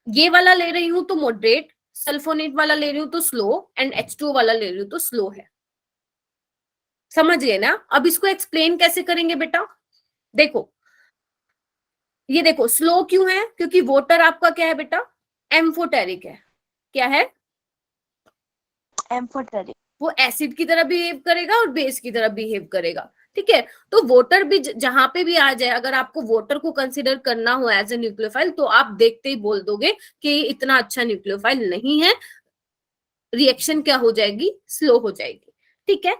ये वाला ले रही हूँ तो मॉडरेट, सल्फोनेट वाला ले रही हूँ तो स्लो, एंड H2O वाला ले रही हूँ तो स्लो है। समझ गए ना? अब इसको एक्सप्लेन कैसे करेंगे बेटा? देखो ये देखो स्लो क्यों है? क्योंकि वाटर आपका क्या है बेटा? एम्फोटेरिक है। क्या है? एम्फोटेरिक। वो एसिड की तरह बिहेव करेगा और बेस की तरह बिहेव करेगा, ठीक है? तो वाटर भी जहां पे भी आ जाए, अगर आपको वाटर को कंसीडर करना हो एज ए न्यूक्लियोफाइल तो आप देखते ही बोल दोगे कि इतना अच्छा न्यूक्लियोफाइल नहीं है, रिएक्शन क्या हो जाएगी? स्लो हो जाएगी, ठीक है?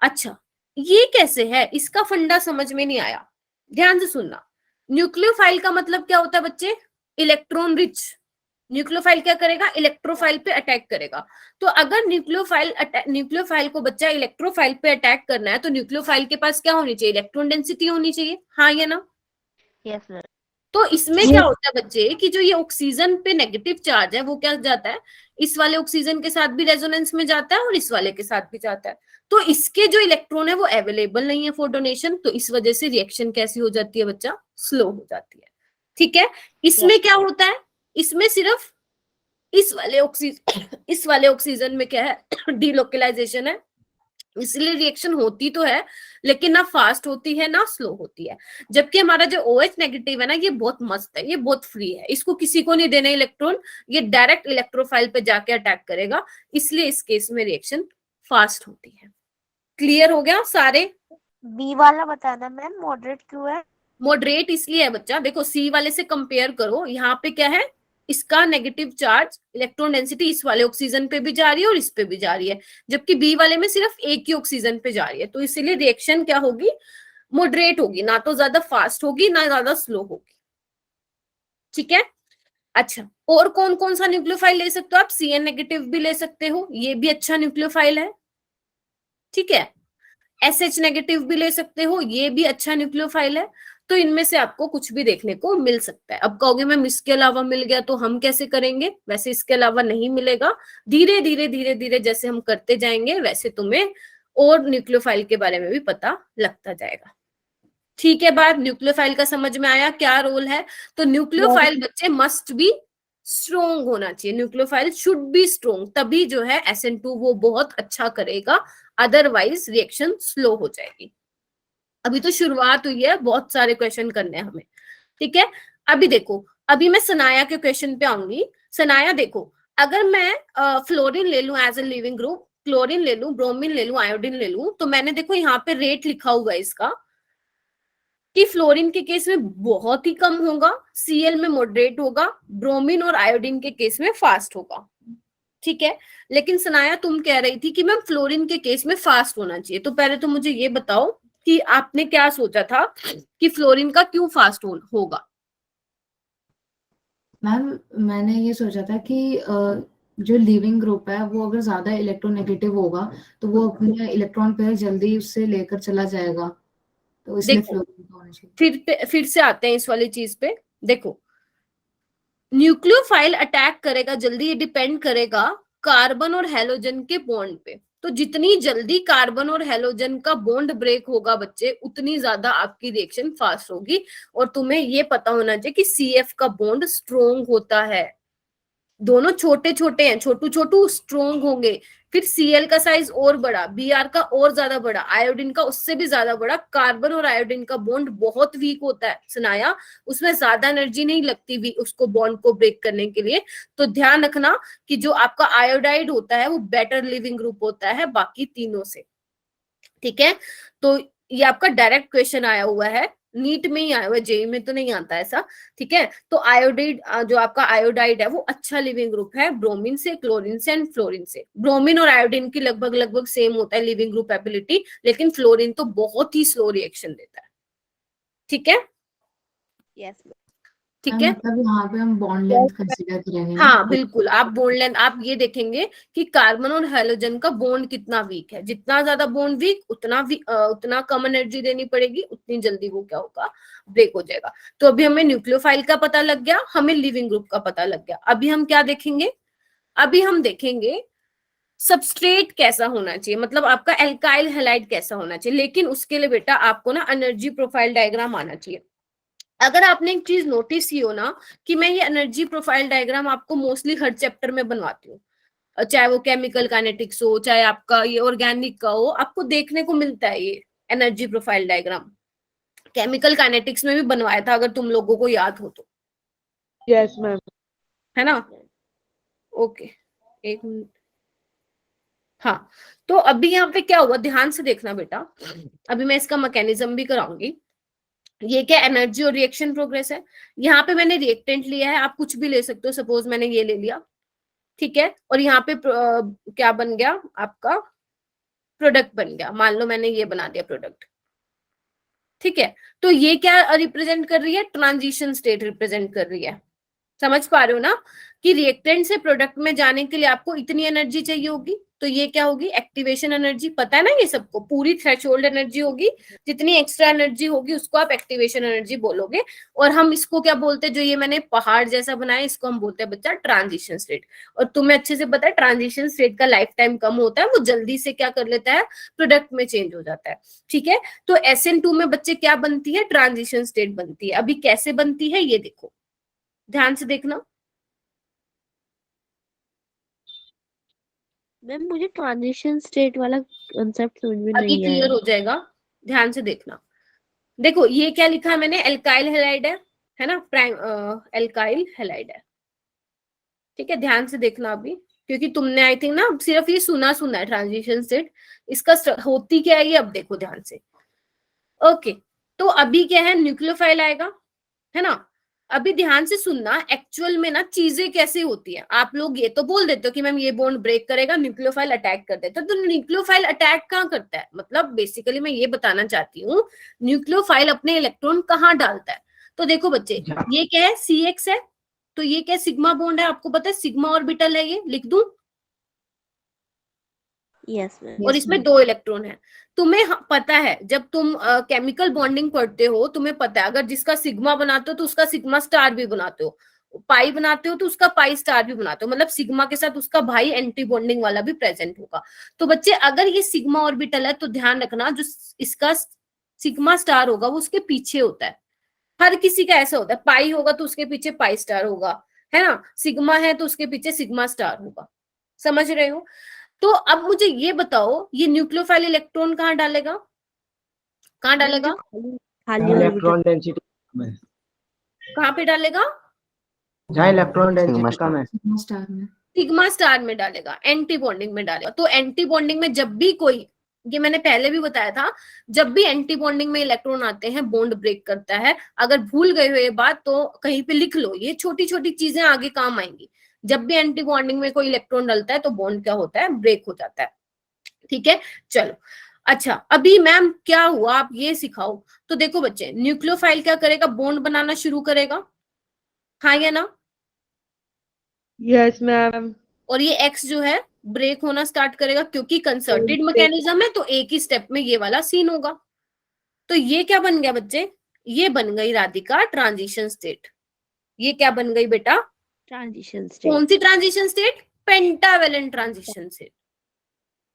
अच्छा ये कैसे है, इसका फंडा समझ में नहीं आया। ध्यान से सुनना। न्यूक्लियोफाइल का मतलब क्या होता है बच्चे? Electron rich. न्यूक्लियोफाइल क्या करेगा? इलेक्ट्रोफाइल पे अटैक करेगा। तो अगर न्यूक्लियोफाइल को बच्चा इलेक्ट्रोफाइल पे अटैक करना है तो न्यूक्लियोफाइल के पास क्या होनी चाहिए? इलेक्ट्रॉन डेंसिटी होनी चाहिए, हाँ या ना? Yes sir. तो इसमें क्या होता है बच्चे कि जो ये ऑक्सीजन पे नेगेटिव चार्ज है वो क्या जाता है, इस वाले ऑक्सीजन के साथ भी रेजोनेंस में जाता है और इस वाले के साथ भी जाता है। तो इसके जो इलेक्ट्रॉन है वो अवेलेबल नहीं है फॉर डोनेशन, तो इस वजह से रिएक्शन कैसी हो जाती है बच्चा? स्लो हो जाती है, ठीक है? इसमें क्या होता है? इसमें सिर्फ इस वाले ऑक्सीजन में क्या है? डीलोकलाइजेशन है, इसलिए रिएक्शन होती तो है लेकिन ना फास्ट होती है ना स्लो होती है। जबकि हमारा जो OH नेगेटिव है ना ये बहुत मस्त है, ये बहुत फ्री है, इसको किसी को नहीं देना इलेक्ट्रॉन, ये डायरेक्ट इलेक्ट्रोफाइल पे जाके अटैक करेगा, इसलिए इस केस में रिएक्शन फास्ट होती है। क्लियर हो गया सारे? बी वाला बताना मैम मॉडरेट क्यों है? मॉडरेट इसलिए है बच्चा, देखो सी वाले से कंपेयर करो, यहाँ पे क्या है? इसका नेगेटिव चार्ज इलेक्ट्रॉन डेंसिटी इस वाले ऑक्सीजन पे भी जा रही है और इस पे भी जा रही है, जबकि बी वाले में सिर्फ एक ही ऑक्सीजन पे जा रही है। तो इसीलिए रिएक्शन क्या होगी? मॉडरेट होगी, ना तो ज्यादा फास्ट होगी ना ज्यादा स्लो होगी, ठीक है? अच्छा, और कौन कौन सा न्यूक्लियोफाइल ले सकते हो आप? Cn नेगेटिव भी ले सकते हो, ये भी अच्छा न्यूक्लियोफाइल है, ठीक है। SH नेगेटिव भी ले सकते हो, ये भी अच्छा न्यूक्लियोफाइल है। तो इनमें से आपको कुछ भी देखने को मिल सकता है। अब कहोगे मैम इसके अलावा मिल गया तो हम कैसे करेंगे? वैसे इसके अलावा नहीं मिलेगा, धीरे धीरे धीरे धीरे जैसे हम करते जाएंगे वैसे तुम्हें और न्यूक्लियोफाइल के बारे में भी पता लगता जाएगा। ठीक है, बात न्यूक्लियोफाइल का समझ में आया क्या रोल है? तो न्यूक्लियोफाइल बच्चे मस्ट बी स्ट्रोंग होना चाहिए, न्यूक्लियोफाइल शुड बी स्ट्रोंग, तभी जो है SN2 वो बहुत अच्छा करेगा, अदरवाइज रिएक्शन स्लो हो जाएगी। अभी तो शुरुआत हुई है, बहुत सारे क्वेश्चन करने हैं हमें, ठीक है। अभी देखो, अभी मैं सनाया के क्वेश्चन पे आऊंगी। सनाया देखो, अगर मैं फ्लोरीन ले लूं as a living group, chlorine ले लूं, ब्रोमीन ले लूं, आयोडीन ले लूं, तो मैंने देखो यहाँ पे रेट लिखा हुआ है इसका कि फ्लोरीन के केस में बहुत ही कम होगा, Cl में मॉडरेट होगा, ब्रोमीन और आयोडीन के केस में फास्ट होगा, ठीक है। लेकिन सनाया तुम कह रही थी कि मैम फ्लोरीन के केस में फास्ट होना चाहिए, तो पहले तो मुझे ये बताओ कि आपने क्या सोचा था कि फ्लोरीन का क्यों फास्ट होगा? मैम मैंने ये सोचा था कि जो लिविंग ग्रुप है वो अगर ज्यादा इलेक्ट्रोनेगेटिव होगा तो वो अपने इलेक्ट्रॉन पेयर जल्दी उससे लेकर चला जाएगा, तो इसलिए देखो, फ्लोरीन का होना चाहिए। फिर से आते हैं इस वाली चीज पे। देखो, न्यूक्लियोफाइल अटैक करेगा जल्दी, ये डिपेंड करेगा कार्बन और हेलोजन के बॉन्ड पे। तो जितनी जल्दी कार्बन और हेलोजन का बॉन्ड ब्रेक होगा बच्चे, उतनी ज्यादा आपकी रिएक्शन फास्ट होगी। और तुम्हें ये पता होना चाहिए कि CF का बॉन्ड स्ट्रोंग होता है, दोनों छोटे छोटे हैं, छोटू छोटू स्ट्रोंग होंगे। फिर Cl का साइज और बड़ा, Br का और ज्यादा बड़ा, आयोडीन का उससे भी ज्यादा बड़ा। कार्बन और आयोडीन का बॉन्ड बहुत वीक होता है सुनाया, उसमें ज्यादा एनर्जी नहीं लगती भी उसको बॉन्ड को ब्रेक करने के लिए। तो ध्यान रखना कि जो आपका आयोडाइड होता है वो बेटर लिविंग ग्रुप होता है बाकी तीनों से, ठीक है। तो ये आपका डायरेक्ट क्वेश्चन आया हुआ है, नीट में ही आया हुआ है, जेई में तो नहीं आता ऐसा, ठीक है। तो आयोडाइड, जो आपका आयोडाइड है वो अच्छा लिविंग ग्रुप है ब्रोमीन से, क्लोरीन से एंड फ्लोरीन से। ब्रोमीन और आयोडीन की लगभग लगभग सेम होता है लिविंग ग्रुप एबिलिटी, लेकिन फ्लोरीन तो बहुत ही स्लो रिएक्शन देता है, ठीक है। यस ठीक मैम है, मतलब यहाँ पे हम बॉन्ड लेंथ कंसीडर करेंगे ना? हाँ बिल्कुल, आप बॉन्ड लेंथ आप ये देखेंगे कि कार्बन और हेलोजन का बॉन्ड कितना वीक है। जितना ज्यादा बॉन्ड वीक, उतना कम एनर्जी देनी पड़ेगी, उतनी जल्दी वो क्या होगा, ब्रेक हो जाएगा। तो अभी हमें न्यूक्लियोफाइल का पता लग गया, हमें लिविंग ग्रुप का पता लग गया। अभी हम क्या देखेंगे? अभी हम देखेंगे सबस्ट्रेट कैसा होना चाहिए, मतलब आपका एल्काइल हैलाइड कैसा होना चाहिए। लेकिन उसके लिए बेटा आपको ना एनर्जी प्रोफाइल डायग्राम आना चाहिए। अगर आपने एक चीज नोटिस की हो ना कि मैं ये एनर्जी प्रोफाइल डायग्राम आपको मोस्टली हर चैप्टर में बनवाती हूँ, चाहे वो केमिकल काइनेटिक्स हो, चाहे आपका ये ऑर्गेनिक का हो, आपको देखने को मिलता है ये energy profile diagram. Chemical kinetics में भी बनवाया था अगर तुम लोगों को याद हो तो, यस मैम। है ना? ओके, एक मिनट। हाँ, तो अभी यहाँ पे क्या हुआ, ध्यान से देखना बेटा। अभी मैं इसका मैकेनिज्म भी कराऊंगी। ये क्या एनर्जी और रिएक्शन प्रोग्रेस है। यहाँ पे मैंने रिएक्टेंट लिया है, आप कुछ भी ले सकते हो, सपोज मैंने ये ले लिया, ठीक है। और यहाँ पे क्या बन गया आपका, प्रोडक्ट बन गया। मान लो मैंने ये बना दिया प्रोडक्ट, ठीक है। तो ये क्या रिप्रेजेंट कर रही है, ट्रांजिशन स्टेट रिप्रेजेंट कर रही है। समझ पा रहे हो ना कि रिएक्टेंट से प्रोडक्ट में जाने के लिए आपको इतनी एनर्जी चाहिए होगी, तो ये क्या होगी, एक्टिवेशन एनर्जी। पता है ना ये सबको, पूरी थ्रेशोल्ड एनर्जी होगी, जितनी एक्स्ट्रा एनर्जी होगी उसको आप एक्टिवेशन एनर्जी बोलोगे। और हम इसको क्या बोलते हैं, जो ये मैंने पहाड़ जैसा बनाया इसको हम बोलते हैं बच्चा ट्रांजिशन स्टेट। और तुम्हें अच्छे से पता है ट्रांजिशन स्टेट का लाइफ टाइम कम होता है, वो जल्दी से क्या कर लेता है, प्रोडक्ट में चेंज हो जाता है, ठीक है। तो SN2 में बच्चे क्या बनती है, ट्रांजिशन स्टेट बनती है। अभी कैसे बनती है ये देखो, ध्यान से देखना। मैम, मुझे ट्रांजिशन स्टेट वाला कांसेप्ट समझ में अभी नहीं क्लियर आया। हो जाएगा, ध्यान से देखना। देखो ये क्या लिखा है मैंने, एल्काइल हैलाइड है ना, प्राइम एल्काइल हैलाइड है, ठीक है। ध्यान से देखना अभी, क्योंकि तुमने आई थिंक ना सिर्फ ये सुना सुना है ट्रांजिशन स्टेट, इसका होती क्या है ये अब देखो ध्यान से। ओके, तो अभी क्या है, न्यूक्लियोफाइल आएगा, है ना। अभी ध्यान से सुनना, एक्चुअल में ना चीजें कैसे होती है। आप लोग ये तो बोल देते हो कि मैम ये बॉन्ड ब्रेक करेगा, न्यूक्लियोफाइल अटैक कर देता है। तो न्यूक्लियोफाइल अटैक कहाँ करता है, मतलब बेसिकली मैं ये बताना चाहती हूँ न्यूक्लियोफाइल अपने इलेक्ट्रॉन कहाँ डालता है। तो देखो बच्चे, ये क्या है, CX है, तो ये क्या सिग्मा बॉन्ड है, आपको पता है सिग्मा ऑर्बिटल है, ये लिख दूं, यस मैम। और इसमें 2 इलेक्ट्रॉन है। तुम्हें पता है जब तुम केमिकल बॉन्डिंग पढ़ते हो, तुम्हें पता है अगर जिसका सिग्मा बनाते हो तो उसका सिग्मा स्टार भी बनाते हो, पाई बनाते हो तो उसका पाई स्टार भी बनाते हो, मतलब सिग्मा के साथ उसका भाई एंटी बॉन्डिंग वाला भी प्रेजेंट होगा। तो बच्चे अगर ये सिग्मा ऑर्बिटल है तो ध्यान रखना जो इसका सिग्मा स्टार होगा वो उसके पीछे होता है। हर किसी का ऐसा होता है, पाई होगा तो उसके पीछे पाई स्टार होगा, है ना, सिग्मा है तो उसके पीछे सिग्मा स्टार होगा। समझ रहे हो? तो अब मुझे ये बताओ, ये न्यूक्लियोफाइल इलेक्ट्रॉन कहाँ डालेगा, कहाँ डालेगा, खाली इलेक्ट्रॉन डेंसिटी कम है, कहाँ पे डालेगा, जहाँ इलेक्ट्रॉन डेंसिटी कम है। स्टार में। सिग्मा स्टार में डालेगा, एंटी बॉन्डिंग में डालेगा। तो एंटी बॉन्डिंग में जब भी कोई, ये मैंने पहले भी बताया था, जब भी एंटी बॉन्डिंग में इलेक्ट्रॉन आते हैं बॉन्ड ब्रेक करता है। अगर भूल गए हो ये बात तो कहीं पे लिख लो, ये छोटी छोटी चीजें आगे काम आएंगी। जब भी एंटी बॉन्डिंग में कोई इलेक्ट्रॉन डलता है तो बॉन्ड क्या होता है, ब्रेक हो जाता है। ठीक है, चलो। अच्छा, अभी मैम क्या हुआ आप ये सिखाओ। तो देखो बच्चे, न्यूक्लियोफाइल क्या करेगा, बॉन्ड बनाना शुरू करेगा, हाँ या ना, यस मैम। और ये एक्स जो है ब्रेक होना स्टार्ट करेगा, क्योंकि कंसर्टेड मैकेनिज्म है तो एक ही स्टेप में ये वाला सीन होगा। तो ये क्या बन गया बच्चे, ये बन गई राधिका ट्रांजिशन स्टेट। ये क्या बन गई बेटा, ट्रांजिशन स्टेट। कौन सी transition state, pentavalent transition state,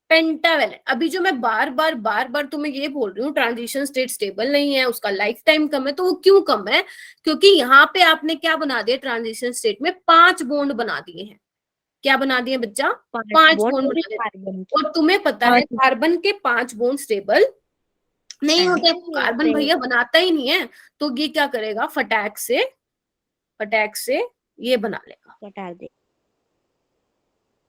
pentavalent. अभी जो मैं बार बार तुम्हें ये बोल रही हूँ ट्रांजिशन स्टेट स्टेबल नहीं है, उसका लाइफ टाइम कम है, तो वो क्यों कम है, क्योंकि यहाँ पे आपने क्या बना दिया, ट्रांजिशन स्टेट में 5 बॉन्ड बना दिए हैं। क्या बना दिए बच्चा, 5 बॉन्ड बना दिए। कार्बन। और तुम्हें पता है कार्बन के 5 बॉन्ड स्टेबल नहीं होते, कार्बन भैया बनाता ही नहीं है। तो ये क्या करेगा, फटाक से ये बना लेगा, हटा दे।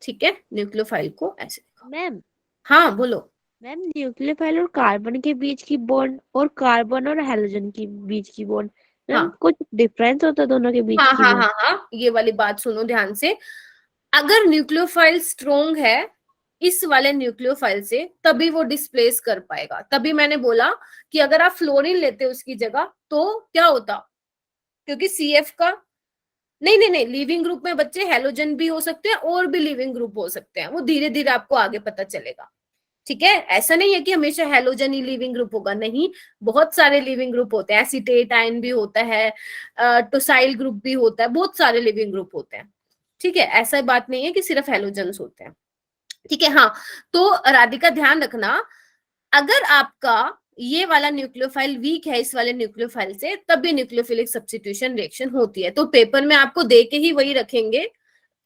ठीक है, न्यूक्लियोफाइल को ऐसे देखो। मैम, हाँ बोलो। मैम न्यूक्लियोफाइल और कार्बन के बीच की बॉन्ड और कार्बन और हेलोजन के बीच की बॉन्ड, मैम हाँ। कुछ डिफरेंस होता है दोनों के बीच हाँ की हाँ बॉन्ड? हाँ हाँ, ये वाली बात सुनो ध्यान से। अगर न्यूक्लियोफाइल स्ट्रोंग है इस वाले न्यूक्लियोफाइल से, तभी वो डिस्प्लेस कर पाएगा। तभी मैंने बोला कि अगर आप फ्लोरीन लेते उसकी जगह तो क्या होता, क्योंकि CF का नहीं, लिविंग ग्रुप में बच्चे हेलोजन भी हो सकते हैं और भी लिविंग ग्रुप हो सकते हैं, वो धीरे धीरे आपको आगे पता चलेगा। ठीक है, ऐसा नहीं है कि हमेशा हेलोजन ही लिविंग ग्रुप होगा, नहीं, बहुत सारे लिविंग ग्रुप होते हैं, एसीटेट आयन भी होता है, टोसाइल ग्रुप भी होता है, बहुत सारे लिविंग ग्रुप होते हैं। ठीक है, ऐसा बात नहीं है कि सिर्फ हेलोजन्स होते हैं। ठीक है, हाँ। तो राधिका ध्यान रखना, अगर आपका ये वाला न्यूक्लियोफाइल वीक है इस वाले न्यूक्लियोफाइल से, तब भी न्यूक्लियोफिलिक सब्स्टिट्यूशन रिएक्शन होती है। तो पेपर में आपको दे के ही वही रखेंगे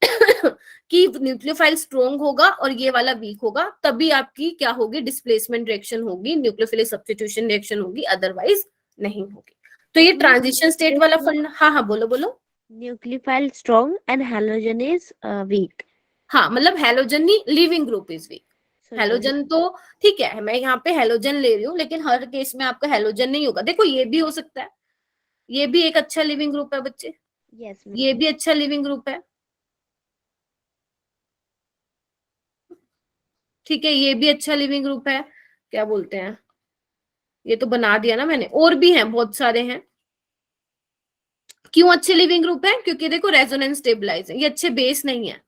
कि न्यूक्लियोफाइल स्ट्रोंग होगा और ये वाला वीक होगा, तभी आपकी क्या होगी, डिस्प्लेसमेंट रिएक्शन होगी, न्यूक्लियोफिलिक सब्स्टिट्यूशन रिएक्शन होगी, अदरवाइज नहीं होगी। तो ये ट्रांजिशन स्टेट वाला फंड, हाँ बोलो बोलो। Nucleophile strong and halogen is weak. हाँ, मतलब halogen he leaving group is weak. Halogen तो ठीक है, मैं यहाँ पे हेलोजन ले रही हूँ, लेकिन हर केस में आपका हेलोजन नहीं होगा। देखो ये भी हो सकता है, ये भी एक अच्छा लिविंग ग्रुप है बच्चे, यस ये भी अच्छा लिविंग ग्रुप है। ठीक है, ये भी अच्छा लिविंग ग्रुप है, क्या बोलते हैं, ये तो बना दिया ना मैंने, और भी हैं, बहुत सारे हैं। क्यों अच्छे लिविंग ग्रुप है, क्योंकि देखो रेजोनेंस स्टेबलाइज है, ये अच्छे बेस नहीं है।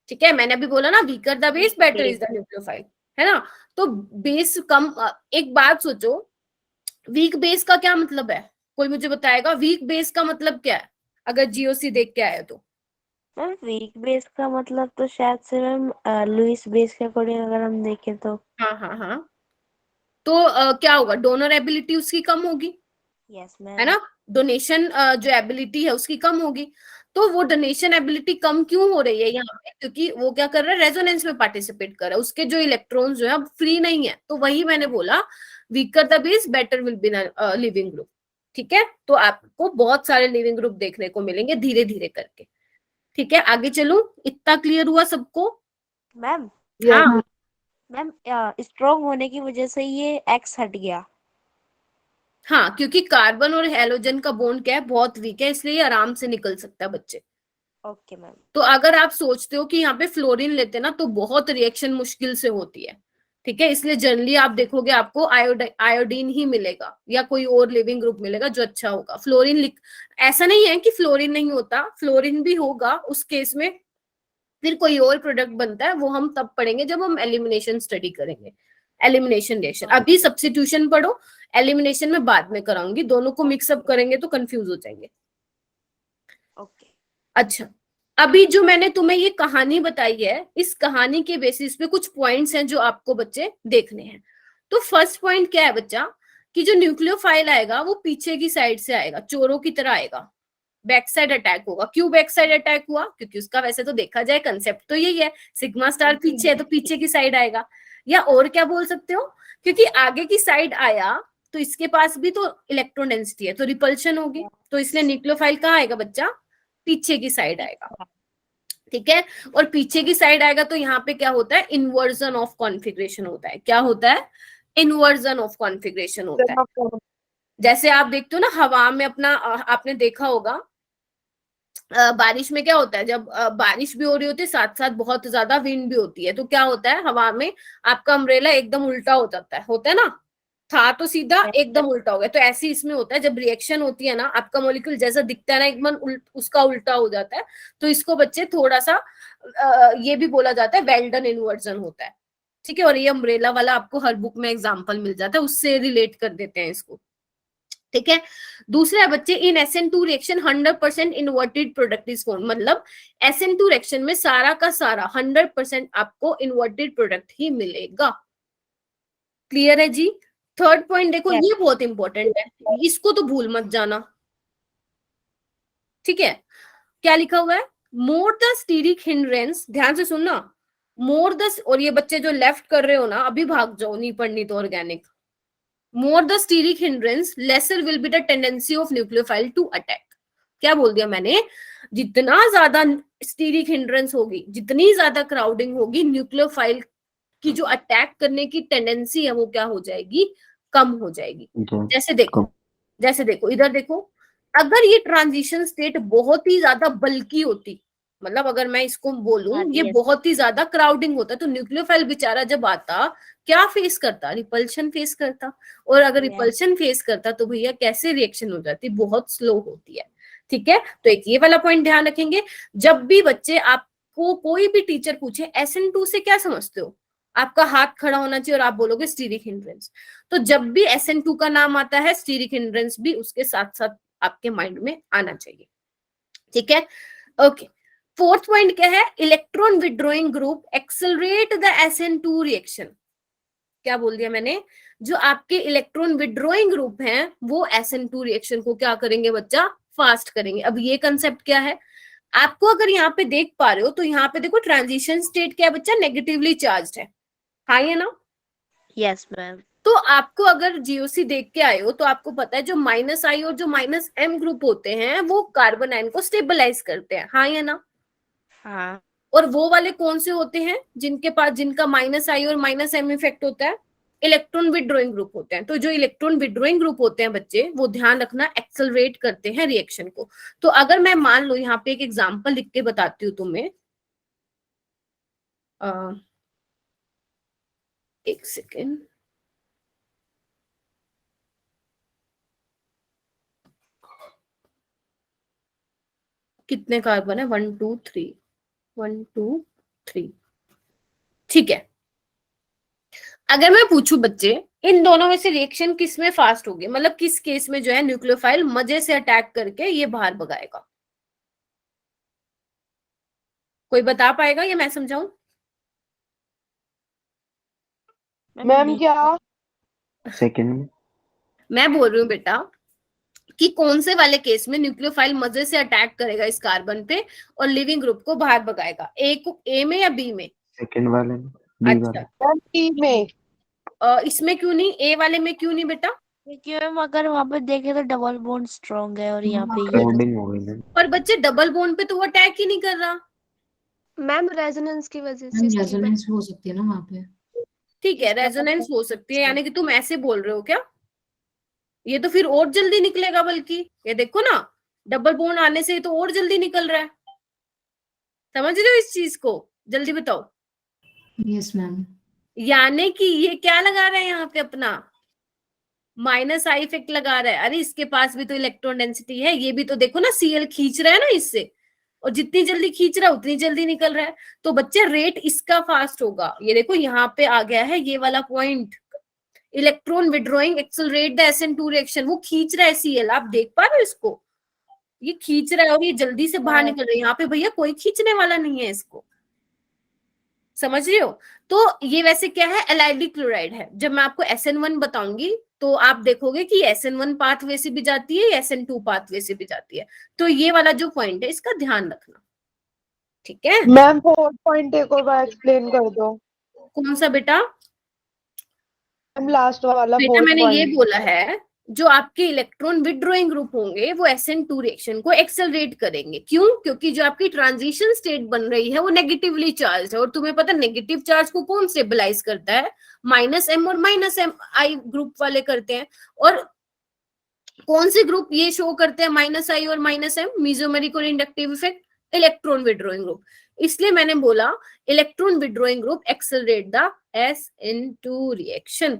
ठीक है, मैंने अभी बोला ना, weaker the base better is the nucleophile, है ना। तो बेस कम, एक बात सोचो, वीक बेस का क्या मतलब है, कोई मुझे बताएगा वीक बेस का मतलब क्या है, अगर GOC देख के आए तो। मैम वीक बेस का मतलब तो शायद से मैम लुईस बेस के अकॉर्डिंग अगर हम देखें तो। हाँ, तो क्या होगा, डोनर एबिलिटी उसकी कम होगी, यस है मैम। ना, डोनेशन जो एबिलिटी है उसकी कम होगी। तो वो डोनेशन एबिलिटी कम क्यों हो रही है यहाँ पे, क्योंकि वो क्या कर रहा है, रेजोनेंस में पार्टिसिपेट कर रहा है, उसके जो इलेक्ट्रॉन्स जो है फ्री नहीं है। तो वही मैंने बोला, weaker the base better will be leaving group. ठीक है, तो आपको बहुत सारे लिविंग ग्रुप देखने को मिलेंगे धीरे धीरे करके। ठीक है, आगे चलूं, इतना क्लियर हुआ सबको? मैम हाँ मैम स्ट्रॉन्ग होने की वजह से ये एक्स हट गया। हाँ, क्योंकि कार्बन और हेलोजन का बॉन्ड क्या है, बहुत वीक है, इसलिए आराम से निकल सकता है बच्चे। Okay ma'am. तो अगर आप सोचते हो कि यहाँ पे फ्लोरीन लेते ना तो बहुत रिएक्शन मुश्किल से होती है, ठीक है, इसलिए जनरली आप देखोगे आपको आयोडीन ही मिलेगा या कोई और लिविंग ग्रुप मिलेगा जो अच्छा होगा। फ्लोरीन ऐसा नहीं है कि फ्लोरीन नहीं होता, फ्लोरीन भी होगा, उस केस में फिर कोई और प्रोडक्ट बनता है, वो हम तब पढ़ेंगे जब हम एलिमिनेशन स्टडी करेंगे, एलिमिनेशन रिएक्शन। अभी सब्स्टिट्यूशन पढ़ो, एलिमिनेशन में बाद में कराऊंगी, दोनों को मिक्सअप करेंगे तो कंफ्यूज हो जाएंगे। ओके। अच्छा, अभी जो मैंने तुम्हें ये कहानी बताई है, इस कहानी के बेसिस पे कुछ पॉइंट्स हैं जो आपको बच्चे देखने हैं। तो फर्स्ट पॉइंट क्या है बच्चा, कि जो न्यूक्लियोफाइल आएगा वो पीछे की साइड से आएगा, चोरों की तरह आएगा, बैक साइड अटैक होगा। क्यों बैक साइड अटैक हुआ? क्योंकि उसका वैसे तो देखा जाए कंसेप्ट तो यही है, सिग्मा स्टार पीछे है तो पीछे की साइड आएगा। या और क्या बोल सकते हो, क्योंकि आगे की साइड आया तो इसके पास भी तो इलेक्ट्रॉन डेंसिटी है, तो रिपल्शन होगी, तो इसलिए न्यूक्लियोफाइल कहाँ आएगा बच्चा? पीछे की साइड आएगा। ठीक है, और पीछे की साइड आएगा तो यहाँ पे क्या होता है? इन्वर्जन ऑफ कॉन्फिग्रेशन होता है। क्या होता है? इन्वर्जन ऑफ कॉन्फिग्रेशन होता है। जैसे आप देखते हो ना हवा में अपना, आपने देखा होगा बारिश में क्या होता है, जब बारिश भी हो रही होती है साथ साथ बहुत ज्यादा विंड भी होती है, तो क्या होता है हवा में आपका अम्ब्रेला एकदम उल्टा हो जाता है, होता है ना, था तो सीधा एकदम उल्टा हो गया। तो ऐसे इसमें होता है, जब रिएक्शन होती है ना, आपका मॉलिक्यूल जैसा दिखता है ना एकदम उसका उल्टा हो जाता है। तो इसको बच्चे थोड़ा सा ये भी बोला जाता है वेल्डन इन्वर्जन होता है। ठीक है, और ये अम्ब्रेला वाला आपको हर बुक में एग्जाम्पल मिल जाता है, उससे रिलेट कर देते हैं इसको। ठीक है, दूसरा है बच्चे, इन SN2 reaction 100% inverted product is form. मतलब SN2 रिएक्शन में सारा का सारा 100% आपको इन्वर्टेड प्रोडक्ट ही मिलेगा। क्लियर है जी? थर्ड पॉइंट देखो, ये बहुत इंपॉर्टेंट है, इसको तो भूल मत जाना। ठीक है, क्या लिखा हुआ है? मोर द स्टीरिक हिंड्रेंस, ध्यान से सुनना, मोर द, और ये बच्चे जो लेफ्ट कर रहे हो ना अभी भाग जाओ, नहीं पढ़नी तो organic. More the steric hindrance lesser will be the tendency of nucleophile to attack. क्या बोल दिया मैंने? जितना ज्यादा स्टीरिक हिंड्रेंस होगी, जितनी ज्यादा क्राउडिंग होगी, न्यूक्लियोफाइल की जो अटैक करने की टेंडेंसी है वो क्या हो जाएगी? कम हो जाएगी। जैसे देखो इधर देखो, अगर ये ट्रांजिशन स्टेट बहुत ही ज्यादा बल्की होती, मतलब अगर मैं इसको बोलूं ये बहुत ही ज्यादा क्राउडिंग होता, तो न्यूक्लियोफाइल बेचारा जब आता क्या फेस करता? रिपल्शन फेस करता। और अगर रिपल्शन फेस करता तो भैया कैसे रिएक्शन हो जाती? बहुत स्लो होती है। ठीक है, तो एक ये वाला पॉइंट ध्यान रखेंगे। जब भी बच्चे आपको कोई भी टीचर पूछे SN2 से क्या समझते हो, आपका हाथ खड़ा होना चाहिए और आप बोलोगे स्टीरिक हिंड्रेंस। तो जब भी SN2 का नाम आता है, स्टीरिक हिंड्रेंस भी उसके साथ साथ आपके माइंड में आना चाहिए। ठीक है, ओके। फोर्थ पॉइंट क्या है? Electron withdrawing group accelerate the SN2 reaction. क्या बोल दिया मैंने? जो आपके इलेक्ट्रॉन विड्रॉइंग ग्रुप हैं वो SN2 रिएक्शन को क्या करेंगे बच्चा? फास्ट करेंगे। अब ये कंसेप्ट क्या है आपको अगर यहाँ पे देख पा रहे हो, तो यहाँ पे देखो ट्रांजिशन स्टेट क्या है बच्चा? नेगेटिवली चार्ज है, हाँ है ना? Yes ma'am. तो आपको अगर GOC देख के आए हो तो आपको पता है जो -I और जो -M ग्रुप होते हैं वो कार्बन आयन को स्टेबलाइज करते हैं, हाँ या ना? हाँ। और वो वाले कौन से होते हैं जिनके पास, जिनका -I और -M इफेक्ट होता है? इलेक्ट्रॉन विड्रॉइंग ग्रुप होते हैं। तो जो इलेक्ट्रॉन विड्रॉइंग ग्रुप होते हैं बच्चे, वो ध्यान रखना एक्सेलरेट करते हैं रिएक्शन को। तो अगर मैं मान लो यहाँ पे एक एग्जांपल लिख के बताती हूँ तुम्हें, एक सेकेंड, कितने कार्बन है? 1 2 3, 1 2 3। ठीक है, अगर मैं पूछूं बच्चे इन दोनों में से रिएक्शन किस में फास्ट होगी, मतलब किस केस में जो है न्यूक्लियोफाइल मजे से अटैक करके ये बाहर भगाएगा? कोई बता पाएगा या मैं समझाऊं? मैम क्या? सेकंड में। मैं बोल रही हूँ बेटा कि कौन से वाले केस में न्यूक्लियोफाइल मजे से अटैक करेगा इस कार्बन पे और लिविंग ग्रुप को बाहर भगाएगा? ए में या बी में? सेकंड वाले में, बी वाले। अच्छा, बी में। इसमें क्यों नहीं? ए वाले में क्यों नहीं बेटा? क्योंकि मैम अगर वहां पे देखे तो डबल बॉन्ड स्ट्रॉन्ग है और यहाँ पे ये क्राउडिंग हो गई मैम। पर बच्चे डबल बॉन्ड पे तो वो अटैक ही नहीं कर रहा। मैम रेजोनेंस की वजह से मैम रेजोनेंस हो सकती है ना वहाँ पे। ठीक है, रेजोनेंस हो सकती है, यानी कि तुम ऐसे बोल रहे हो क्या? ये तो फिर और जल्दी निकलेगा, बल्कि ये देखो ना, डबल बॉन्ड आने से तो और जल्दी निकल रहा है। समझ रहे हो इस चीज को? जल्दी बताओ। Yes ma'am. यानी कि ये क्या लगा रहा है यहाँ पे अपना माइनस आई इफेक्ट लगा रहा है। अरे इसके पास भी तो इलेक्ट्रॉन डेंसिटी है, ये भी तो देखो ना Cl खींच रहा है ना इससे, और जितनी जल्दी खींच रहा है उतनी जल्दी निकल रहा है। तो बच्चे रेट इसका फास्ट होगा। ये देखो यहाँ पे आ गया है ये वाला point, electron withdrawing accelerate the SN2 reaction. वो खींच रहा है Cl, आप देख पा रहे हो इसको, ये खींच रहा है और ये जल्दी से बाहर निकल रहा है। यहाँ पे भैया कोई खींचने वाला नहीं है इसको, समझ रहे हो। तो ये वैसे क्या है, एलाइडिक क्लोराइड है। जब मैं आपको SN1 बताऊंगी तो आप देखोगे कि SN1 पाथवे से भी जाती है, SN2 पाथवे से भी जाती है। तो ये वाला जो पॉइंट है इसका ध्यान रखना, ठीक है। मैम 4th पॉइंट एक और बार एक्सप्लेन कर दो। कौन सा बेटा? मैम लास्ट वाला बेटा 4th मैंने ये पॉइंट। बोला है जो आपके इलेक्ट्रॉन विड्रॉइंग ग्रुप होंगे वो SN2 रिएक्शन को एक्सेलरेट करेंगे। क्यों? क्योंकि जो आपकी ट्रांजिशन स्टेट बन रही है वो नेगेटिवली चार्ज है, और तुम्हें पता नेगेटिव चार्ज को कौन स्टेबलाइज करता है? -M और -I ग्रुप वाले करते हैं। और कौन से ग्रुप ये शो करते हैं -I और -M? मेसोमेरिक और inductive effect, electron withdrawing group. इसलिए मैंने बोला electron withdrawing group accelerate the SN2 reaction.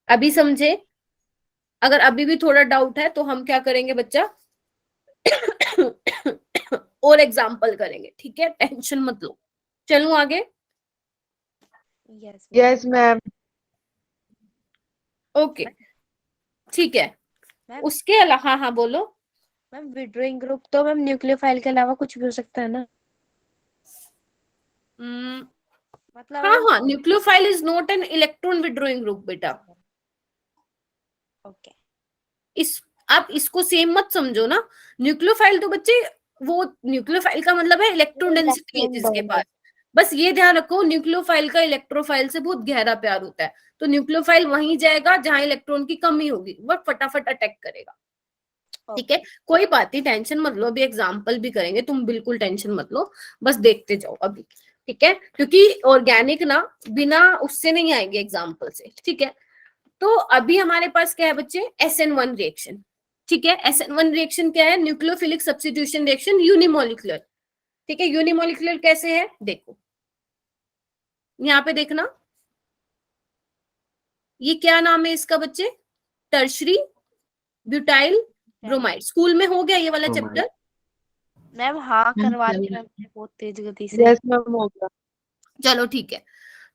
अभी समझे? अगर अभी भी थोड़ा डाउट है तो हम क्या करेंगे बच्चा और एग्जाम्पल करेंगे, ठीक है, टेंशन मत लो। चलूं आगे? Yes ma'am. ओके ठीक है। मैम उसके अलावा हाँ हाँ बोलो। मैम विड्रॉइंग ग्रुप तो मैम न्यूक्लियोफाइल के अलावा कुछ भी हो सकता है ना? मतलब हाँ हाँ, nucleophile is not an electron withdrawing group बेटा। ओके, इस आप इसको सेम मत समझो ना। न्यूक्लियोफाइल तो बच्चे, वो न्यूक्लियोफाइल का मतलब है इलेक्ट्रॉन डेंसिटी है जिसके पास। बस ये ध्यान रखो न्यूक्लियोफाइल का इलेक्ट्रोफाइल से बहुत गहरा प्यार होता है। तो न्यूक्लियोफाइल वहीं जाएगा जहां इलेक्ट्रॉन की कमी होगी, वो फटाफट अटैक करेगा, ठीक है। कोई बात नहीं, टेंशन मत लो, अभी एग्जाम्पल भी करेंगे, तुम बिल्कुल टेंशन मत लो, बस देखते जाओ अभी, ठीक है। क्योंकि ऑर्गेनिक ना बिना उससे नहीं आएंगे एग्जाम्पल से, ठीक है। तो अभी हमारे पास क्या है बच्चे? SN1 रिएक्शन, ठीक है। SN1 रिएक्शन क्या है? न्यूक्लियोफिलिक सब्स्टिट्यूशन रिएक्शन, यूनिमोलिकुलर, ठीक है। यूनिमोलिकुलर कैसे है देखो, यहाँ पे देखना, ये क्या नाम है इसका बच्चे? Tertiary butyl bromide. स्कूल में हो गया ये वाला ब्रोमाइड। चैप्टर? मैम हाँ करवा दी मैम ने बहुत तेज गति से। यस मैम हो गया। चलो ठीक है।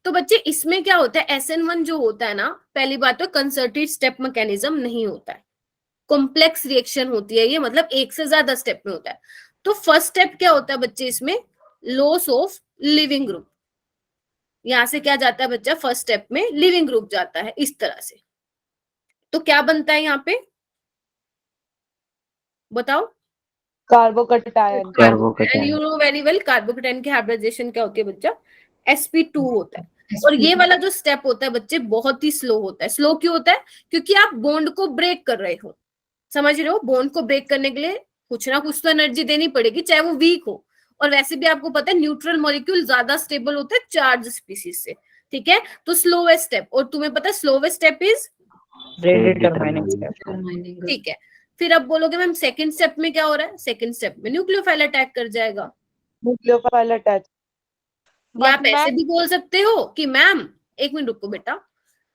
तो बच्चे इसमें क्या होता है, SN1 जो होता है ना, पहली बात तो कंसर्टेड स्टेप मैकेनिज्म नहीं होता है, कॉम्प्लेक्स रिएक्शन होती है ये, मतलब एक से ज्यादा स्टेप में होता है। तो फर्स्ट स्टेप क्या होता है बच्चे इसमें? Loss of leaving group. यहां से क्या जाता है बच्चा? फर्स्ट स्टेप में लिविंग ग्रुप जाता है इस तरह से। तो क्या बनता है यहाँ पे बताओ? Carbocation. Carbocation. You know very well, carbocation की हाइब्रिडाइजेशन क्या होती है बच्चा? sp2 होता है। और ये वाला जो स्टेप होता है बच्चे बहुत ही स्लो होता है। स्लो क्यों होता है? क्योंकि आप बॉन्ड को ब्रेक कर रहे हो, समझ रहे हो। बॉन्ड को ब्रेक करने के लिए कुछ ना कुछ तो एनर्जी देनी पड़ेगी, चाहे वो वीक हो। और वैसे भी आपको पता है न्यूट्रल मॉलिक्यूल ज्यादा स्टेबल होता है चार्ज स्पीसीज से, ठीक है। तो स्लोवेस्ट स्टेप, और तुम्हें पता है slowest step is rate determining step. ठीक है। फिर अब बोलोगे मैम सेकंड स्टेप में क्या हो रहा है? सेकंड स्टेप में न्यूक्लियोफाइल अटैक कर जाएगा। Nucleophile attach. या आप ऐसे भी बोल सकते हो कि मैम, एक मिनट रुको बेटा,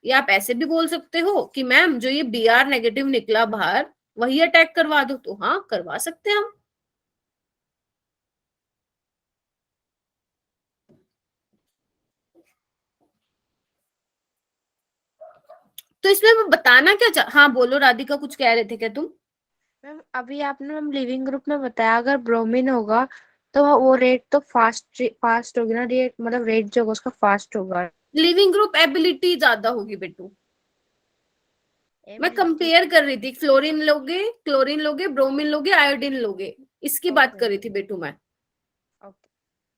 या आप ऐसे भी बोल सकते हो कि मैम जो ये Br नेगेटिव निकला बाहर वही अटैक करवा दो। तो हाँ करवा सकते हैं हम। तो इसमें मैं बताना क्या हाँ बोलो राधिका, कुछ कह रहे थे क्या तुम? मैम अभी आपने मैम लिविंग ग्रुप में बताया अगर ब्रोमीन होगा तो वो रेट तो फास्ट होगी ना, रेट मतलब रेट जो होगा उसका फास्ट होगा। लिविंग ग्रुप एबिलिटी ज्यादा होगी बेटू। मैं कंपेयर कर रही थी, फ्लोरीन लोगे, क्लोरीन लोगे, ब्रोमीन लोगे, आयोडीन लोगे, इसकी बात कर रही थी बेटू मैं,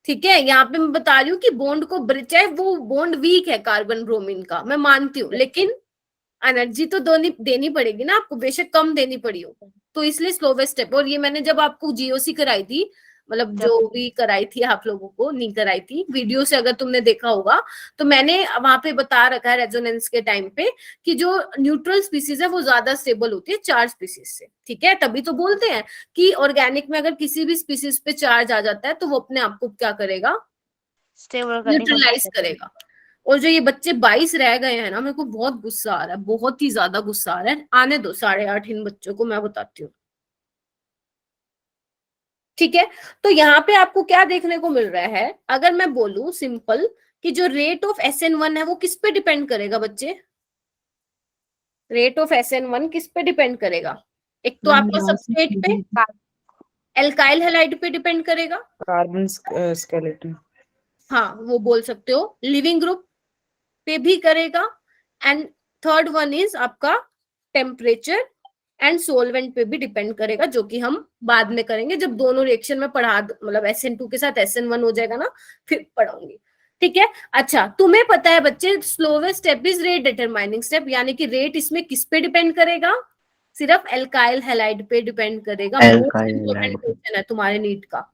ठीक है। यहाँ पे मैं बता रही हूँ कि बॉन्ड को, चाहे वो बॉन्ड वीक है कार्बन ब्रोमीन का, मैं मानती हूँ, लेकिन एनर्जी तो देनी पड़ेगी ना आपको, बेशक कम देनी पड़ी हो। तो इसलिए स्लोवेस्ट स्टेप। और ये मैंने जब आपको GOC कराई थी, मतलब जो भी कराई थी आप लोगों को, नहीं कराई थी वीडियो से, अगर तुमने देखा होगा तो मैंने वहां पे बता रखा है रेजोनेंस के टाइम पे कि जो न्यूट्रल स्पीसीज है वो ज्यादा स्टेबल होती है चार्ज स्पीसीज से, ठीक है। तभी तो बोलते हैं कि ऑर्गेनिक में अगर किसी भी स्पीसीज पे चार्ज आ जाता है तो वो अपने आप को क्या करेगा? स्टेबल न्यूट्रलाइज करेगा। और जो ये बच्चे 22 रह गए हैं ना, मेरे को बहुत गुस्सा आ रहा है, बहुत ही ज्यादा गुस्सा आ रहा है। आने दो 8:30 इन बच्चों को, मैं बताती हूँ। ठीक है, तो यहाँ पे आपको क्या देखने को मिल रहा है, अगर मैं बोलूं सिंपल कि जो रेट ऑफ SN1 है वो किस पे डिपेंड करेगा बच्चे? रेट ऑफ SN1 किस पे डिपेंड करेगा? एक तो आपका सबस्ट्रेट पे, एल्काइल हैलाइड पे डिपेंड करेगा, कार्बन स्केलेटन। हाँ वो बोल सकते हो, लिविंग ग्रुप पे भी करेगा, एंड थर्ड वन इज आपका टेम्परेचर एंड सोलवेंट पे भी डिपेंड करेगा, जो कि हम बाद में करेंगे जब दोनों रिएक्शन में पढ़ा, मतलब SN2 के साथ SN1 हो जाएगा ना, फिर पढ़ाऊंगी। ठीक है, अच्छा तुम्हें पता है बच्चे, slowest step is rate determining step, यानी कि रेट इसमें किस पे डिपेंड करेगा? सिर्फ एल्काइल हैलाइड पे डिपेंड करेगा। Alkyl most important halide। Question है तुम्हारे नीट का।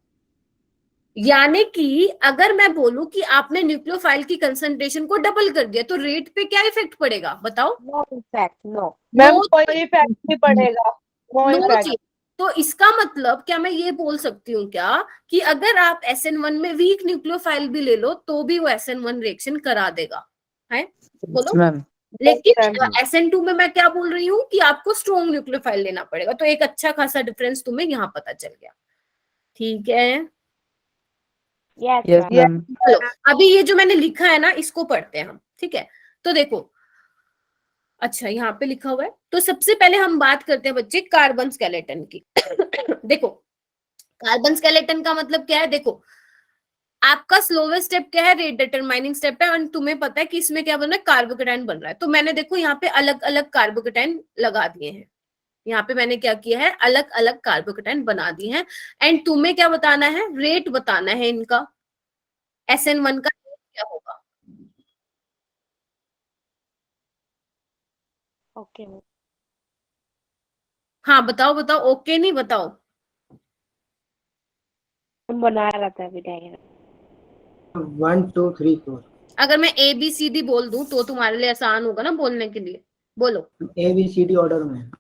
यानी कि अगर मैं बोलूं कि आपने न्यूक्लियोफाइल की कंसंट्रेशन को डबल कर दिया तो रेट पे क्या इफेक्ट पड़ेगा, बताओ? No effect, no. Ma'am No कोई इफेक्ट नहीं पड़ेगा, नो नो इफेक्ट। जी। तो इसका मतलब क्या मैं ये बोल सकती हूँ क्या कि अगर आप SN1 में वीक न्यूक्लियोफाइल भी ले लो तो भी वो SN1 रिएक्शन करा देगा, है? बोलो। मैम लेकिन SN2 में मैं क्या बोल रही हूँ कि आपको स्ट्रॉन्ग न्यूक्लियोफाइल लेना पड़ेगा, तो एक अच्छा खासा डिफरेंस तुम्हें यहाँ पता चल गया। ठीक है, यस मैम। चलो अभी ये जो मैंने लिखा है ना इसको पढ़ते हैं हम। ठीक है, तो देखो, अच्छा यहाँ पे लिखा हुआ है, तो सबसे पहले हम बात करते हैं बच्चे कार्बन स्केलेटन की। देखो कार्बन स्केलेटन का मतलब क्या है, देखो आपका स्लोवेस्ट स्टेप क्या है, रेट डिटरमाइनिंग स्टेप है, और तुम्हें पता है कि इसमें क्या बन रहा है, कार्बोकेटाइन बन रहा है। तो मैंने देखो यहाँ पे अलग अलग कार्बोकेटाइन लगा दिए हैं, यहाँ पे मैंने क्या किया है, अलग अलग कार्बोकेटाइन बना दिए हैं, एंड तुम्हें क्या बताना है, रेट बताना है इनका, SN1 का रेट क्या होगा। ओके, हाँ बताओ बताओ, ओके नहीं बताओ। हम बना रहा था अभी डायग्राम। 1 2 3 4 अगर मैं ABCD बोल दूं तो तुम्हारे लिए आसान होगा ना बोलने के लिए, बोलो। ABCD ऑर्डर में।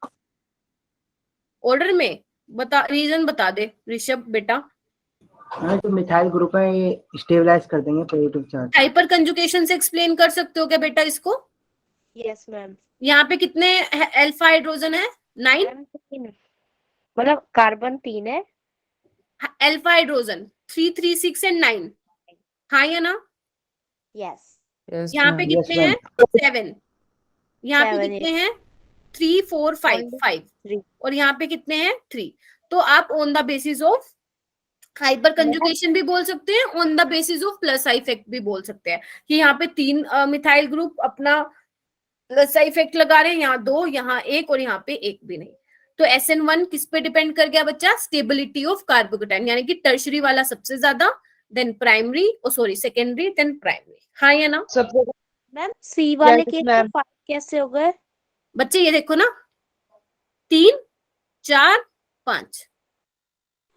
ऑर्डर में बता, रीजन बता दे ऋषभ बेटा। हाँ, तो मिथाइल ग्रुप है, ये स्टेबलाइज कर देंगे पॉजिटिव चार्ज। हाइपर कंजुगेशन से एक्सप्लेन कर सकते हो क्या बेटा इसको? Yes ma'am. यहाँ पे कितने अल्फा हाइड्रोजन है? 9। मतलब कार्बन 3 है, अल्फा हाइड्रोजन 3 3 6 एंड 9, हाँ या ना? यस। यस यहाँ पे मैम। कितने हैं? 7। यहाँ पे 7 कितने हैं? 3 4 5 5, 3। और यहाँ पे कितने हैं? 3। तो आप on the basis of hyper conjugation भी बोल सकते हैं, on the basis of plus I effect भी बोल सकते हैं कि यहाँ पे 3 मिथाइल ग्रुप अपना प्लस आई इफेक्ट लगा रहे हैं, यहाँ 2, यहाँ 1 और यहाँ पे 1 भी नहीं। तो SN1 किस पे डिपेंड कर गया बच्चा? स्टेबिलिटी ऑफ कार्बोकेटाइन, यानी कि टर्शरी वाला सबसे ज्यादा, देन प्राइमरी, ओ सॉरी सेकेंडरी, देन प्राइमरी, हाँ या ना? सबसे मैम सी वाले Yes, केस ma'am. में 5 कैसे हो गए? बच्चे ये देखो ना, 3 4 5,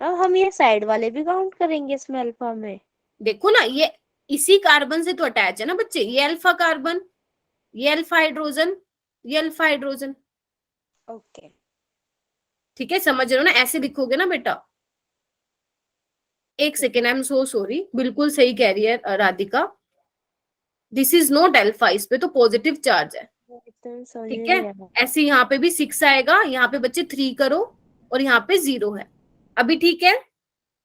अब हम ये साइड वाले भी काउंट करेंगे इसमें अल्फा में? देखो ना ये इसी कार्बन से तो अटैच है ना बच्चे, ये अल्फा कार्बन, ये अल्फा हाइड्रोजन, ये अल्फा हाइड्रोजन। ओके, ठीक है, समझ रहे हो ना? ऐसे लिखोगे ना बेटा। एक second, I am so sorry, बिल्कुल सही कह रही है Radhika, this is not alpha, इस पे तो पॉजिटिव चार्ज है। ठीक है, ऐसे यहाँ पे भी 6 आएगा, यहाँ पे बच्चे 3 करो, और यहाँ पे 0 है। अभी ठीक है?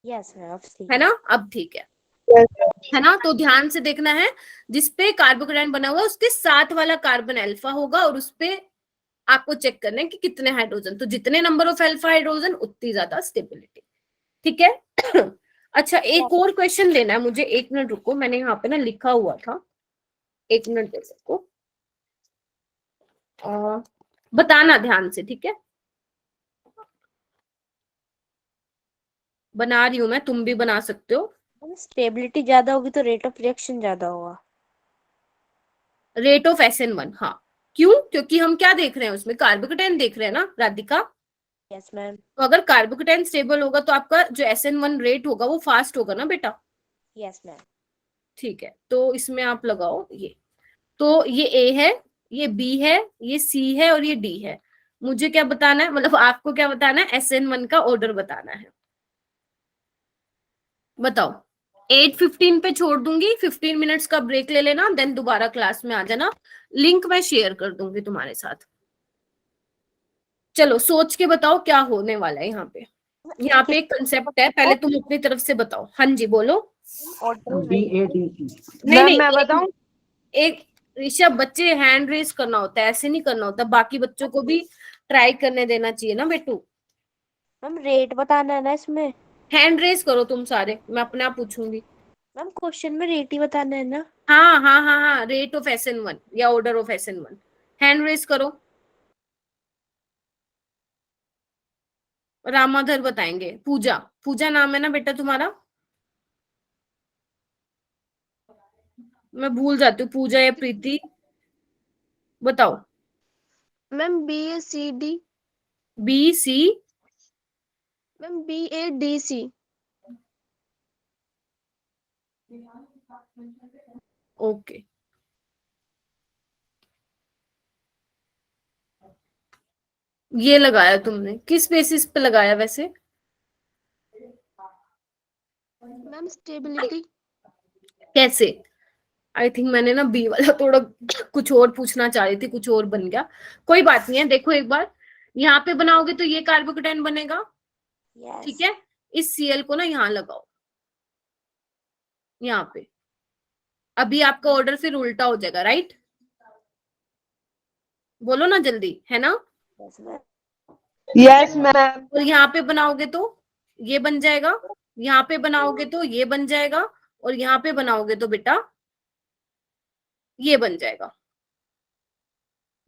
यस मैम, है ना? अब ठीक है, है ना? तो ध्यान से देखना है, जिसपे कार्बोकेटाइन बना हुआ है उसके साथ वाला कार्बन अल्फा होगा, और उसपे आपको चेक करना है कि कितने हाइड्रोजन, तो जितने नंबर ऑफ अल्फा हाइड्रोजन उतनी ज्यादा स्टेबिलिटी। ठीक है। अच्छा एक और क्वेश्चन लेना है मुझे, 1 मिनट रुको, मैंने यहाँ पे ना लिखा हुआ था, 1 मिनट दे सको, बताना ध्यान से, ठीक है? बना रही हूं मैं, तुम भी बना सकते हो। स्टेबिलिटी ज्यादा होगी तो रेट ऑफ रिएक्शन ज्यादा होगा। रेट ऑफ SN1, हाँ। क्यों? क्योंकि हम क्या देख रहे हैं उसमें, कार्बोकेटाइन देख रहे हैं ना राधिका? Yes ma'am. तो अगर कार्बोकेटाइन स्टेबल होगा तो आपका जो SN1 रेट होगा वो फास्ट होगा ना बेटा? Yes ma'am. ठीक है, तो इसमें आप लगाओ ये, तो ये A है, ये B है, ये C है, और ये D है। मुझे क्या बताना है, मतलब आपको क्या बताना है? SN1 का ऑर्डर बताना है। बताओ, 8:15 पे छोड़ दूंगी, 15 मिनट्स का ब्रेक ले लेना, देन दोबारा क्लास में आ जाना, लिंक मैं शेयर कर दूंगी तुम्हारे साथ। चलो सोच के बताओ क्या होने वाला है यहाँ पे। यहाँ पे एक कंसेप्ट है, पहले तुम अपनी तरफ से बताओ। हाँ जी बोलो। DADC। नहीं नहीं, मैं बताऊं? एक ऋषभ, बच्चे हैंड रेस करना होता है, ऐसे नहीं करना होता, बाकी बच्चों को भी ट्राई करने देना चाहिए ना बेटू। मैम रेट बताना है ना इसमें? हैंड रेस करो तुम सारे, मैं अपने आप पूछूंगी। मैम क्वेश्चन में रेट ही बताना है ना? हाँ हाँ हाँ हाँ, रेट ऑफ SN1 या order of SN1, hand raise करो। रामाधर बताएंगे। पूजा, पूजा नाम है ना बेटा तुम्हारा? मैं भूल जाती हूँ, पूजा या प्रीति, बताओ। Ma'am BACD। BC। Ma'am BADC। Okay, ये लगाया तुमने, किस बेसिस पे लगाया वैसे? Ma'am stability. कैसे? आई थिंक मैंने ना बी वाला थोड़ा कुछ और पूछना चाह रही थी, कुछ और बन गया। कोई बात नहीं है, देखो एक बार यहाँ पे बनाओगे तो ये कार्बोकेटाइन बनेगा, ठीक है। इस Cl को ना यहाँ लगाओ, यहाँ पे। अभी आपका ऑर्डर फिर उल्टा हो जाएगा, राइट? बोलो ना जल्दी, है ना? Yes ma'am. और यहाँ पे बनाओगे तो ये बन जाएगा, यहाँ पे बनाओगे तो ये बन जाएगा, और यहाँ पे बनाओगे तो बेटा ये बन जाएगा।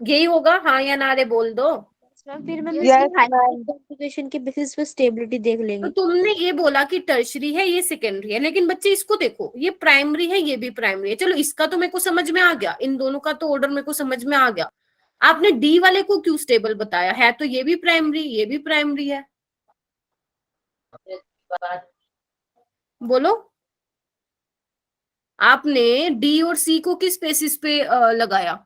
यही होगा, हाँ या ना रे बोल दो। मैम फिर मैम Yes, इसकी ma'am. हाइड्रोजन के बेसिस पे स्टेबिलिटी देख तो लेंगे। तुमने ये बोला कि टर्शरी है, ये सेकेंडरी है, लेकिन बच्चे इसको देखो, ये प्राइमरी है, ये भी प्राइमरी है। चलो इसका तो मेरे को समझ में आ गया, इन दोनों का तो ऑर्डर मेरे को समझ में आ गया। आपने डी वाले को क्यों स्टेबल बताया? है तो ये भी प्राइमरी, ये भी प्राइमरी है। बोलो, आपने डी और सी को किस बेसिस पे लगाया?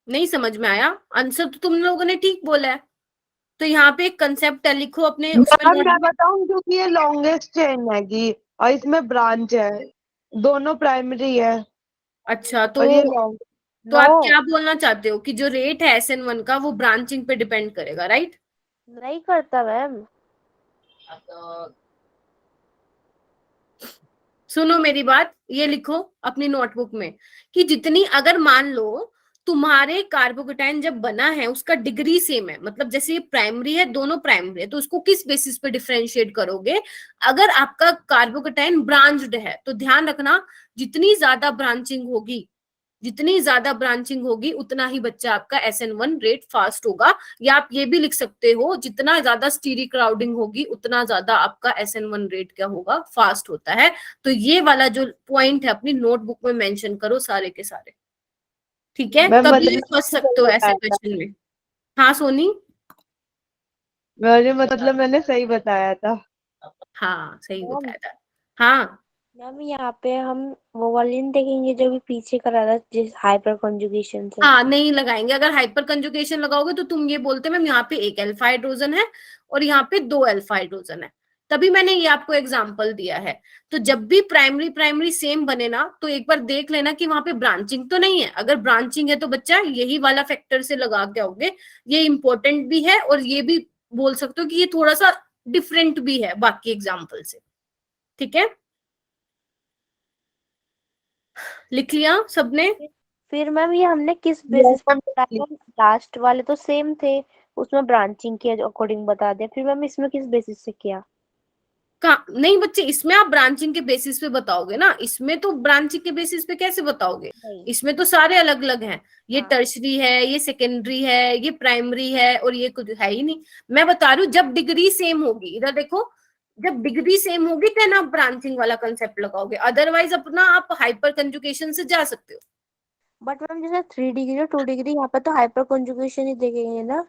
नहीं समझ में आया? आंसर तो तुम लोगों ने ठीक बोला है। तो यहाँ पे एक कंसेप्ट है, लिखो अपने उसमें मैम मैं नोटबुक। बताऊं, क्योंकि ये लॉन्गेस्ट चेन है कि और इसमें ब्रांच है, दोनों प्राइमरी है अच्छा, और ये लॉन्ग। तो आप क्या बोलना चाहते हो कि जो रेट है SN1 का वो ब्रांचिंग पे डिपेंड करेगा, राइट? नहीं करता मैम। सुनो मेरी बात, ये लिखो अपनी नोटबुक में कि जितनी, अगर मान लो तुम्हारे कार्बोकेटाइन जब बना है उसका डिग्री सेम है, मतलब जैसे ये प्राइमरी है, दोनों प्राइमरी है, तो उसको किस बेसिस पे डिफरेंशिएट करोगे? अगर आपका कार्बोकेटाइन ब्रांच्ड है तो ध्यान रखना, जितनी ज्यादा ब्रांचिंग होगी, जितनी ज्यादा ब्रांचिंग होगी उतना ही बच्चा आपका SN1 रेट फास्ट होगा। या आप ये भी लिख सकते हो, जितना ज्यादा स्टीरी क्राउडिंग होगी उतना ज्यादा आपका SN1 रेट क्या होगा? फास्ट होता है। तो ये वाला जो पॉइंट है अपनी नोटबुक में मेंशन करो सारे के सारे, ठीक है? मैम कभी मतलब फंस सकते हो ऐसे क्वेश्चन में। हाँ सोनी? मतलब मैंने सही बताया था। हाँ सही मैम बताया था। हाँ मैम यहाँ पे हम वो वाली नहीं देखेंगे जो भी पीछे करा था जिस हाइपर कंजुगेशन से? हाँ, नहीं लगाएंगे। अगर हाइपर कंजुगेशन लगाओगे तो तुम ये बोलते मैम यहाँ पे एक अल्फा हाइड्रोजन है और यहाँ पे 2 अल्फा हाइड्रोजन है, तभी मैंने ये आपको एग्जांपल दिया है। तो जब भी प्राइमरी प्राइमरी सेम बने ना, तो एक बार देख लेना कि वहां पे ब्रांचिंग तो नहीं है। अगर ब्रांचिंग है तो बच्चा यही वाला फैक्टर से लगा के आओगे। ये इंपॉर्टेंट भी है और ये भी बोल सकते हो कि ये थोड़ा सा डिफरेंट भी है बाकी एग्जाम्पल से, ठीक है? लिख लिया सबने? फिर मैम ये हमने किस बेसिस पे बताया? लास्ट वाले तो सेम थे, उसमें ब्रांचिंग के अकॉर्डिंग बता दिया। फिर मैम इसमें किस बेसिस से किया? नहीं बच्चे, इसमें आप ब्रांचिंग के बेसिस पे बताओगे ना, इसमें तो ब्रांचिंग के बेसिस पे कैसे बताओगे? इसमें तो सारे अलग अलग हैं। ये हाँ। टर्शरी है, ये सेकेंडरी है, ये प्राइमरी है, और ये कुछ है ही नहीं। मैं बता रही हूँ जब डिग्री सेम होगी, इधर देखो, जब डिग्री सेम होगी तब आप ब्रांचिंग वाला कंसेप्ट लगाओगे, अदरवाइज अपना आप हाइपर कंजुगेशन से जा सकते हो। बट मैम जैसे 3 डिग्री और 2 डिग्री यहाँ पे तो हाइपर कंजुगेशन ही देखेंगे ना?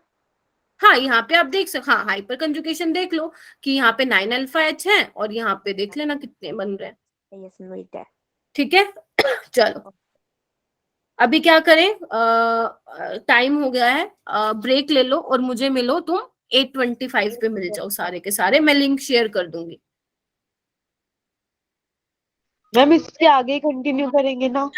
हाँ यहाँ पे आप देख सकते, हाँ हाइपर कंजुगेशन देख लो कि यहाँ पे 9 अल्फा H है और यहाँ पे देख लेना कितने बन रहे हैं। यस वेट है। ठीक है चलो अभी क्या करें, टाइम हो गया है, ब्रेक ले लो और मुझे मिलो तुम 825 पे मिल जाओ सारे के सारे। मैं लिंक शेयर कर दूंगी। मैम इसके आगे कंटिन्यू करेंगे ना?